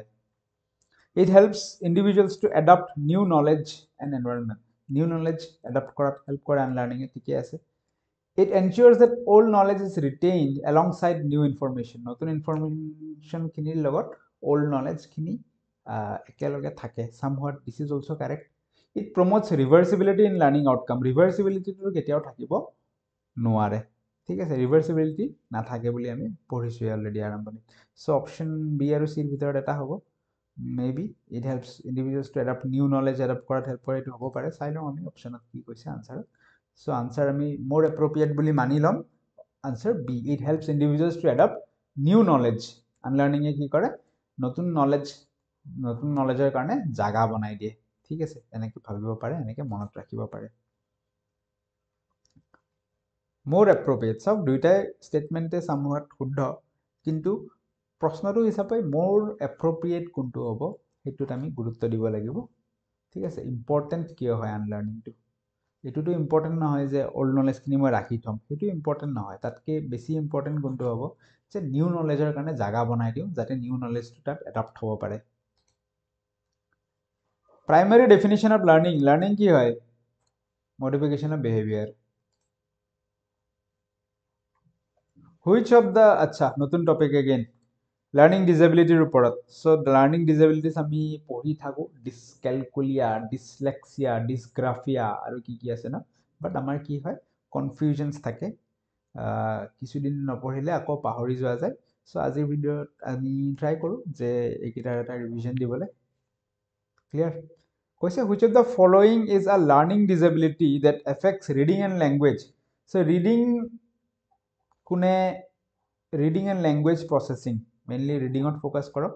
It helps individuals to adopt new knowledge and environment, new knowledge adopt কৰাত হেল্প কৰে আনলাৰ্ণিঙে, ঠিকে আছে। It ensures that old knowledge is retained alongside new information. নতুন ইনফৰমেশ্যনখিনিৰ লগত old knowledgeখিনি একেলগে থাকে। Somewhat this is also correct. It promotes reversibility in learning outcome. Reversibilityটো কেতিয়াও থাকিব নোৱাৰে, ঠিক আছে, ৰিভাৰ্চিবিলিটি নাথাকে বুলি আমি পঢ়িছোঁ অলৰেডি আৰম্ভণিত। চ' অপশ্যন বি আৰু চিৰ ভিতৰত এটা হ'ব, may be it helps individuals to adopt new knowledge adopt কৰাত হেল্প কৰে, এইটো হ'ব পাৰে। চাই লওঁ আমি অপশ্যনত কি কৈছে আনচাৰত। চ' আনচাৰ আমি মোৰ এপ্ৰপ্ৰিয়েট বুলি মানি ল'ম, answer B, it helps individuals to adopt new knowledge. আনলাৰ্ণিঙে কি কৰে, নতুন নলেজৰ কাৰণে জাগা বনাই দিয়ে, ঠিক আছে, এনেকৈ ভাবিব পাৰে, এনেকৈ মনত ৰাখিব পাৰে। মোৰ এপ্ৰপ্ৰিয়েট, চাওক দুয়োটাই ষ্টেটমেণ্টে চামহাত শুদ্ধ, কিন্তু প্ৰশ্নটো হিচাপে মোৰ এপ্ৰপ্ৰিয়েট কোনটো হ'ব সেইটোত আমি গুৰুত্ব দিব লাগিব, ঠিক আছে। ইম্পৰ্টেণ্ট কিয় হয় আনলাৰ্ণিংটো, এইটোতো ইম্পৰ্টেণ্ট নহয় যে অল্ড নলেজখিনি মই ৰাখি থ'ম, সেইটো ইম্পৰ্টেণ্ট নহয়। তাতকৈ বেছি ইম্পৰ্টেণ্ট কোনটো হ'ব যে নিউ নলেজৰ কাৰণে জাগা বনাই দিওঁ, যাতে নিউ নলেজটো তাত এডাপ্ট হ'ব পাৰে। Primary definition of learning, learning কি হয়, modification of behaviour. Which of the, আচ্ছা নতুন টপিক এগেইন, লাৰ্ণিং ডিজেবিলিটিৰ ওপৰত। চ' লাৰ্ণিং ডিজেবিলিটিছ আমি পঢ়ি থাকোঁ, ডিছকেলকুলিয়া, ডিছলেক্সিয়া, ডিছগ্ৰাফিয়া আৰু কি কি আছে ন, বাট আমাৰ কি হয় কনফিউজনছ থাকে, কিছুদিন নপঢ়িলে আকৌ পাহৰি যোৱা যায়। চ' আজিৰ ভিডিঅ'ত আমি ট্ৰাই কৰোঁ যে এইকেইটাৰ এটা ৰিভিজন দিবলৈ। ক্লিয়াৰ? কৈছে which of the following is a learning disability that affects reading and language. So' reading কোনে, reading and language processing, mainly ৰিডিঙত ফ'কাছ কৰক।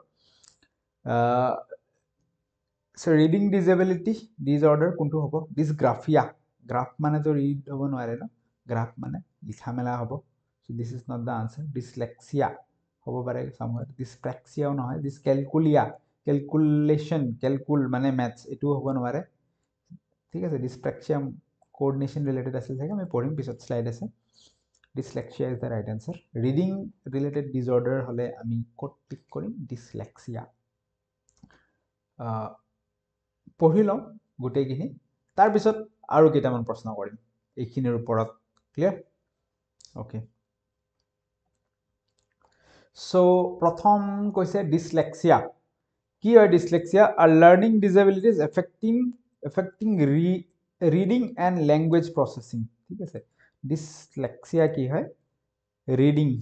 চ' ৰিডিং ডিজেবিলিটি ডিজঅৰ্ডাৰ কোনটো হ'ব, ডিছগ্ৰাফিয়া, গ্ৰাফ মানে তো ৰিড হ'ব নোৱাৰে ন গ্ৰাফ মানে লিখা মেলা হ'ব so this is not the answer dyslexia হ'ব পাৰে somewhere dyspraxia নহয় dyscalculia calculation calcul মানে maths এটো হ'ব নোৱাৰে ঠিক আছে dyspraxia coordination related আছিল থাকে আমি পঢ়িম পিছত স্লাইড আছে dyslexia is the right answer reading related disorder হলে আমি কোড পিক কৰিম dyslexia পঢ়ি লম গুটেইখিনি তাৰ পিছত আৰু কেইটামান প্ৰশ্ন কৰিম এইখিনিৰ ওপৰত ক্লিয়াৰ ওকে সো প্ৰথম কৈছে dyslexia কি হয় dyslexia a learning disabilities affecting reading and language processing ঠিক আছে dyslexia কি হয় reading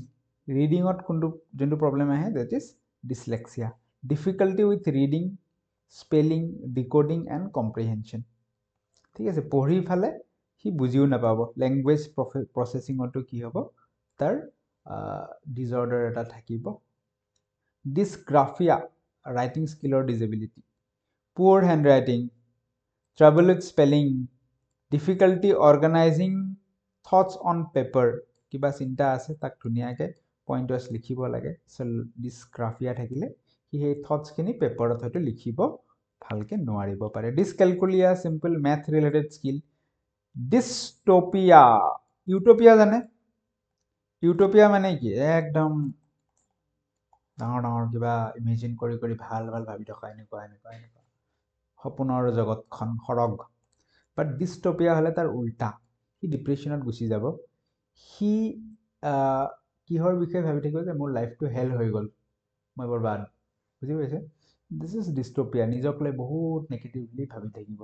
ত কোনটো যোনটো প্ৰবলেম আহে that is dyslexia difficulty with reading spelling decoding and comprehension ঠিক আছে পঢ়ি ফালে হি বুজিও নাপাব ল্যাঙ্গুৱেজ প্ৰসেসিংটো কি হ'ব তাৰ ডিসঅৰ্ডাৰ এটা থাকিব dysgraphia writing skill or disability poor handwriting trouble with spelling difficulty organizing thoughts on paper কিবা চিন্তা আছে তাক ধুনিয়াকে পইণ্টস লিখিব লাগে সো dysgraphia থাকিলে কি এই থটস খিনি পেপাৰত হয়তো লিখিব ভালকে নোৱাৰিব পাৰে dyscalculia simple math related skill dystopia utopia জানে utopia মানে কি একদম ডাঙৰ কিবা ইমেজিন কৰি ভাল ভাবি থকা এনেকুৱা সপোনৰ জগতখন খৰগ বাট dystopia হলে তাৰ উল্টা হি ডিপ্ৰেছনত গুচি যাব হি কিহৰ বিষয়ে ভাবি থাকিব যে মোৰ লাইফটো হেল হৈ গল মই বৰবাদ বুজি পাইছে দিস ইজ dystopia নিজক লৈ বহুত নেগেটিভলি ভাবি থাকিব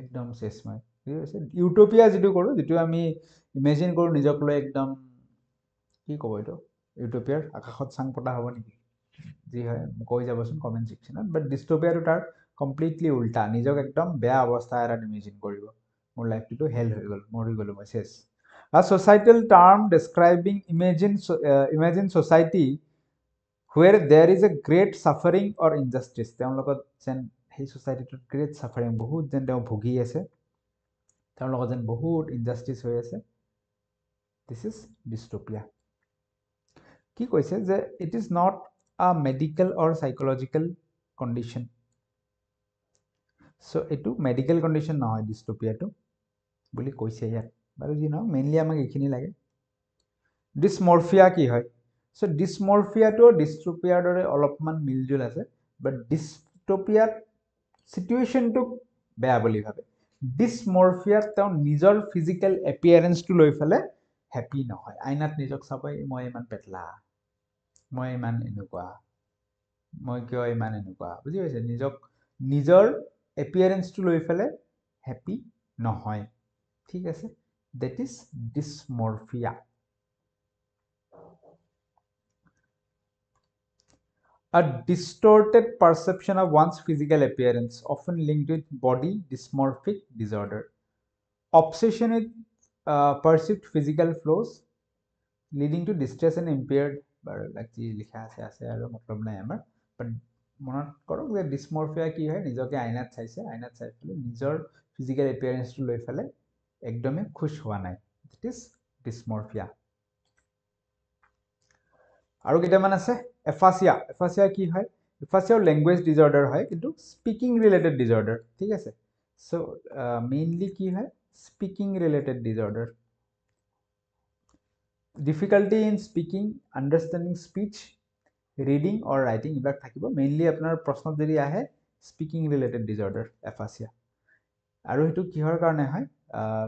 একদম শেষ মই বুজি পাইছে ইউটোপিয়া যেটো কৰো যেটো আমি ইমেজিন কৰো নিজক লৈ একদম কি কব এটো ইউটোপিয়াৰ আকাশত চাং পটা হ'ব নেকি জি হয় কৈ যাবচোন কমেন্ট সেকশনত বাট ডিস্টোপিয়াটো তাৰ কমপ্লিটলি উল্টা নিজক একদম বেয়া অৱস্থা এটা ইমেজিন কৰিব মোৰ লাইফটো হেল হৈ গল মৰি গলো মই শেষ a societal term describing imagine society where there is a great suffering or injustice তেওঁৰ লগত যেন সেই সোসাইটিটোত গ্ৰেট সাফাৰিং বহুত যেন তেওঁ ভুগি আছে তেওঁৰ লগত যেন বহুত ইনজাস্টিস হৈ আছে this is dystopia কি কৈছে যে it is not a medical or psychological condition so etu medical condition নহয় dystopia to বুলি কৈছে ইয়াত বাৰু জি ন মেইনলি আমাক এখিনি লাগে dysmorphia কি হয় so dysmorphia to dystopia দৰে অলপমান মিলজুল আছে but dystopia situation to বেয়া বুলি ভাবে dysmorphia তেওঁ নিজৰ ফিজিক্যাল এপিয়াৰেন্স টু লৈ ফেলে হ্যাপি নহয় আইনাত নিজক চাবই মই ইমান পেটলা মই ইমান এনেকুৱা মই কিয় ইমান এনেকুৱা বুজি পাইছে নিজক নিজৰ এপিয়াৰেন্স টু লৈ ফেলে হ্যাপি নহয় ঠিক আছে that is dysmorphia a distorted perception of one's physical appearance often linked with body dysmorphic disorder obsession with perceived physical flaws leading to distress and impaired like লিখা আছে আৰু মতলব নাই আমাৰ বাট মনত কৰক যে ডিসমৰফিয়া কি হয় নিজকে আইনাত চাইছে আইনাত চাই ফেলে নিজৰ ফিজিক্যাল এপিয়াৰেন্সটো লৈ ফেলে একদমে খুশ হোৱা নাই ইট ইজ ডিসমৰফিয়া আৰু কেইটামান আছে এফাচিয়া কি হয় এফাচিয়া ল্যাঙ্গুৱেজ ডিসঅর্ডার হয় কিন্তু স্পিকিং রিলেটেড ডিসঅর্ডার ঠিক আছে সো মেইনলি কি হয় speaking related disorder difficulty in speaking understanding speech reading or writing ইবিলাক থাকিব মেইনলি আপোনাৰ প্ৰশ্নত যদি আহে স্পিকিং ৰিলেটেড ডিসঅৰ্ডাৰ এফাচিয়া আৰু হেতু কিহৰ কাৰণে হয়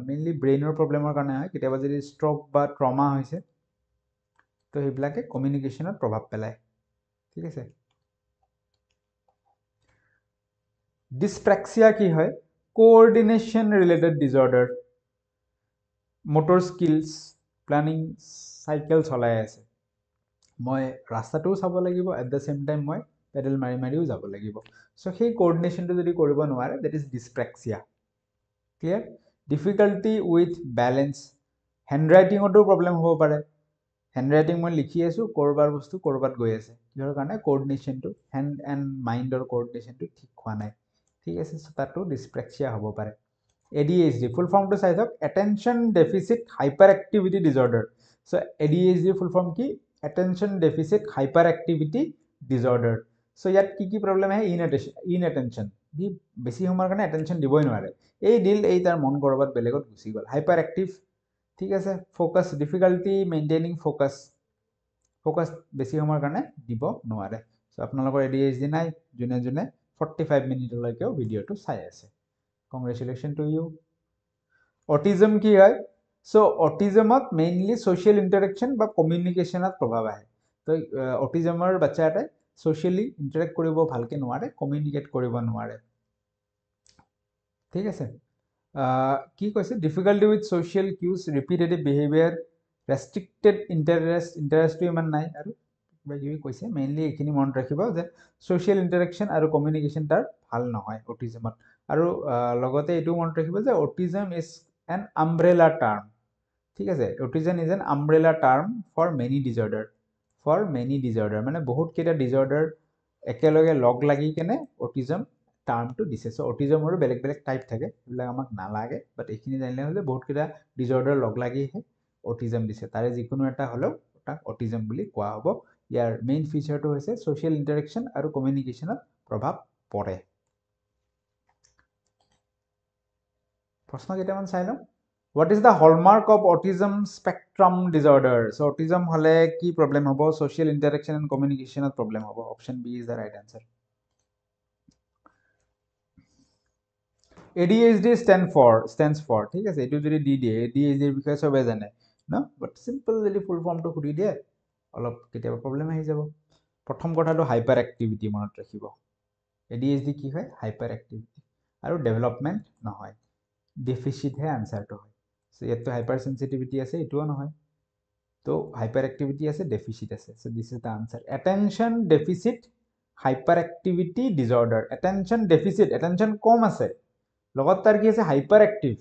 মেইনলি ব্ৰেইনৰ প্ৰবলেমৰ কাৰণে হয় কেতিয়াবা যদি ষ্ট্ৰোক বা ট্ৰমা হৈছে তো হেবিলাকে কমিউনিকেশনত প্ৰভাৱ পেলায় ঠিক আছে dyspraxia কি হয় coordination related disorder motor skills planning cycle চলাই আছে মই ৰাস্তাটো চাব লাগিব এট দ্য সেম টাইম মই পেডেল মাৰিও যাব লাগিব সো সেই কোঅৰ্ডিনেশনটো যদি কৰিব নোৱাৰে that is dyspraxia clear difficulty with balance হ্যান্ডৰাইটিংটো প্ৰবলেম হ'ব পাৰে হ্যান্ডৰাইটিং মই লিখি আছো কৰবাৰ বস্তু কৰবাত গৈ আছে কিহৰ কাৰণে কোঅৰ্ডিনেশনটো হ্যান্ড এন্ড মাইন্ডৰ কোঅৰ্ডিনেশনটো ঠিক হোৱা নাই ঠিক আছে সো তাতো dyspraxia হ'ব পাৰে ADHD full form to চাই থাকক attention deficit hyperactivity disorder. So ADHD full form কি attention deficit hyperactivity disorder. So ইয়াত কি problem আহে inattention বি বেছি সময়ৰ কাৰণে attention দিবই নোৱাৰে এই দিল এই তাৰ মন কৰবাত বেলেগত গুচি গল hyperactive ঠিক আছে focus difficulty maintaining focus বেছি সময়ৰ কাৰণে দিব নোৱাৰে সো আপোনালোকৰ ADHD নাই জুনে জুনে 45 মিনিটলৈকেও ভিডিওটো চাই আছে congratulations to you autism কি হয় so autismত mainly social interaction বা communicationত প্ৰভাৱ আহে তো autismৰ বাচ্চা এটাই socially interact কৰিব ভালকে নোৱাৰে communicate কৰিব নোৱাৰে ঠিক আছে কি কৈছে difficulty with social cues repetitive behavior restricted interest ইমান নাই আৰু কিবা কৈছে মেইনলি এইখিনি মনত ৰাখিব যে social interaction আৰু communication তাৰ ভাল নহয় autismত আৰু লগতে এটো মনত ৰাখিব যে autism is an umbrella term ঠিক আছে autism is an umbrella term for many disorder মানে বহুত কেইটা disorder একেলগে লগ লাগি কেনে autism term to দিছে so autism হৰ বেলেগ বেলেগ টাইপ থাকে এবিলাক আমাক নালাগে বাট এইখিনি জানিলে হলে বহুত কেইটা disorder লগ লাগি হে autism দিছে তাৰে যিকোনো এটা হলো তাক autism বুলি কোৱা হ'ব ইয়াৰ মেইন ফিচাৰটো হৈছে social interaction আৰু communicationত প্ৰভাৱ পৰে প্ৰশ্ন কেইটামান চাই লওঁ What is the hallmark of autism spectrum disorder? So autism hole ki problem hobo social interaction and communication problem hobo. Option B is the right answer. ADHD stands for ঠিক আছে এটো যদি দি দিয়ে ADHD এর বিষয়ে সবে জানে না বাট সিম্পল যদি ফুল ফর্ম তো খুদি দিয়ে অলপ কেতিয়াবা প্রবলেম আহি যাব প্রথম কথাটো হাইপার অ্যাক্টিভিটি মনত ৰাখিব ADHD কি হয় হাইপাৰ অ্যাক্টিভিটি আৰু ডেভেলপমেন্ট নহয় ডেফিসিট হে আনসারটো হয় সো ইয়াতো হাইপার সেনসিটিভিটি আছে এটোও নহয় তো হাইপার অ্যাক্টিভিটি আছে ডেফিসিট আছে so this is the answer attention deficit hyperactivity disorder attention deficit attention কম আছে লগত তাৰ কি আছে হাইপাৰ অ্যাক্টিভ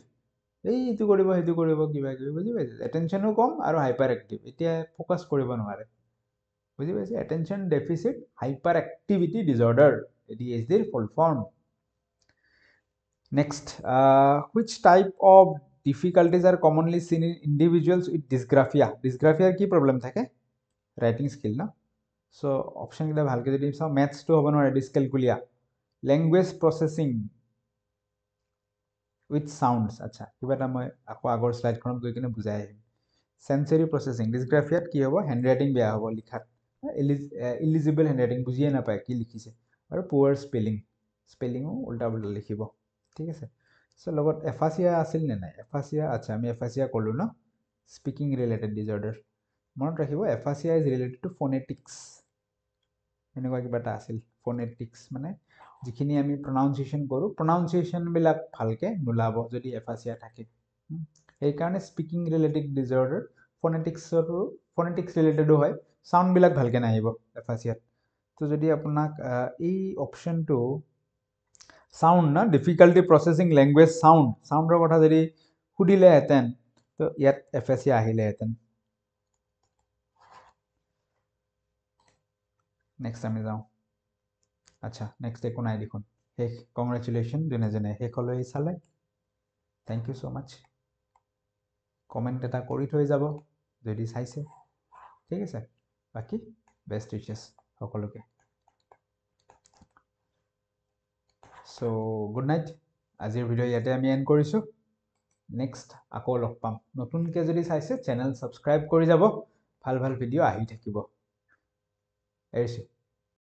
এই ইটো কৰিব হেতু কৰিব কিবা কিবি বুজি পাইছে অ্যাটেনশনও কম আৰু হাইপাৰ অ্যাক্টিভ এতিয়া ফোকাস কৰিব নোৱাৰে বুজি পাইছে attention deficit hyperactivity disorder ADHD এর full form next which type of difficulties are commonly seen in individuals with dysgraphia dysgraphia কি problem থাকে writing skill না so option গিলা ভালকে যদি চাও maths তো হ'ব নোৱাৰে dyscalculia language processing with sounds আচ্ছা কিবা এটা মই আকৌ আগৰ স্লাইড খনত গৈ কিনে বুজাই আহিম sensory processing dysgraphia কি হ'ব handwriting বেয়া হ'ব লিখাত illegible handwriting বুজিয়ে নাপায় কি লিখিছে আৰু poor spelling উল্টা উল্টা লিখিব ঠিক আছে সো লগত এফাসিয়া আছিল নে নাই এফাসিয়া আচ্ছা আমি এফাসিয়া কলো ন স্পিকিং ৰিলেটেড ডিসঅৰ্ডাৰ মনত ৰাখিব এফাসিয়া ইজ ৰিলেটেড টু ফোনেটিক্স এনেকুৱা কিবা এটা আছিল ফোনেটিক্স মানে যিখিনি আমি প্ৰনাউন্সিয়েশন কৰো প্ৰনাউন্সিয়েশন বিলাক ভালকে নুলাব যদি এফাসিয়া থাকে এই কাৰণে স্পিকিং ৰিলেটেড ডিসঅৰ্ডাৰ ফোনেটিক্স ৰিলেটেডও হয় সাউন্ড বিলাক ভালকে নাহিব এফাসিয়াত তো যদি আপোনাক এই অপশনটো sound na difficulty processing language sound ৰ কথা যদি খুদিলে হেতেন তো ইয়াত এফএসি আহিলে হেতেন নেক্সট আমি যাও আচ্ছা নেক্সট একো নাই দেখুন শেষ কংগ্ৰেচুলেশ্যন জনে জনে শেষলৈ চালে থ্যাংক ইউ সো মাচ কমেন্ট এটা কৰি থৈ যাব যদি চাইছে ঠিক আছে বাকি বেষ্ট উইচেছ সকলোকে So good night আজিৰ ভিডিও ইয়াতে আমি এন্ড কৰিছো নেক্সট আকৌ লগ পাম নতুনকে যদি চাইছে চ্যানেল সাবস্ক্ৰাইব কৰি যাব ভাল ভাল ভিডিও আহি থাকিব এৰিছো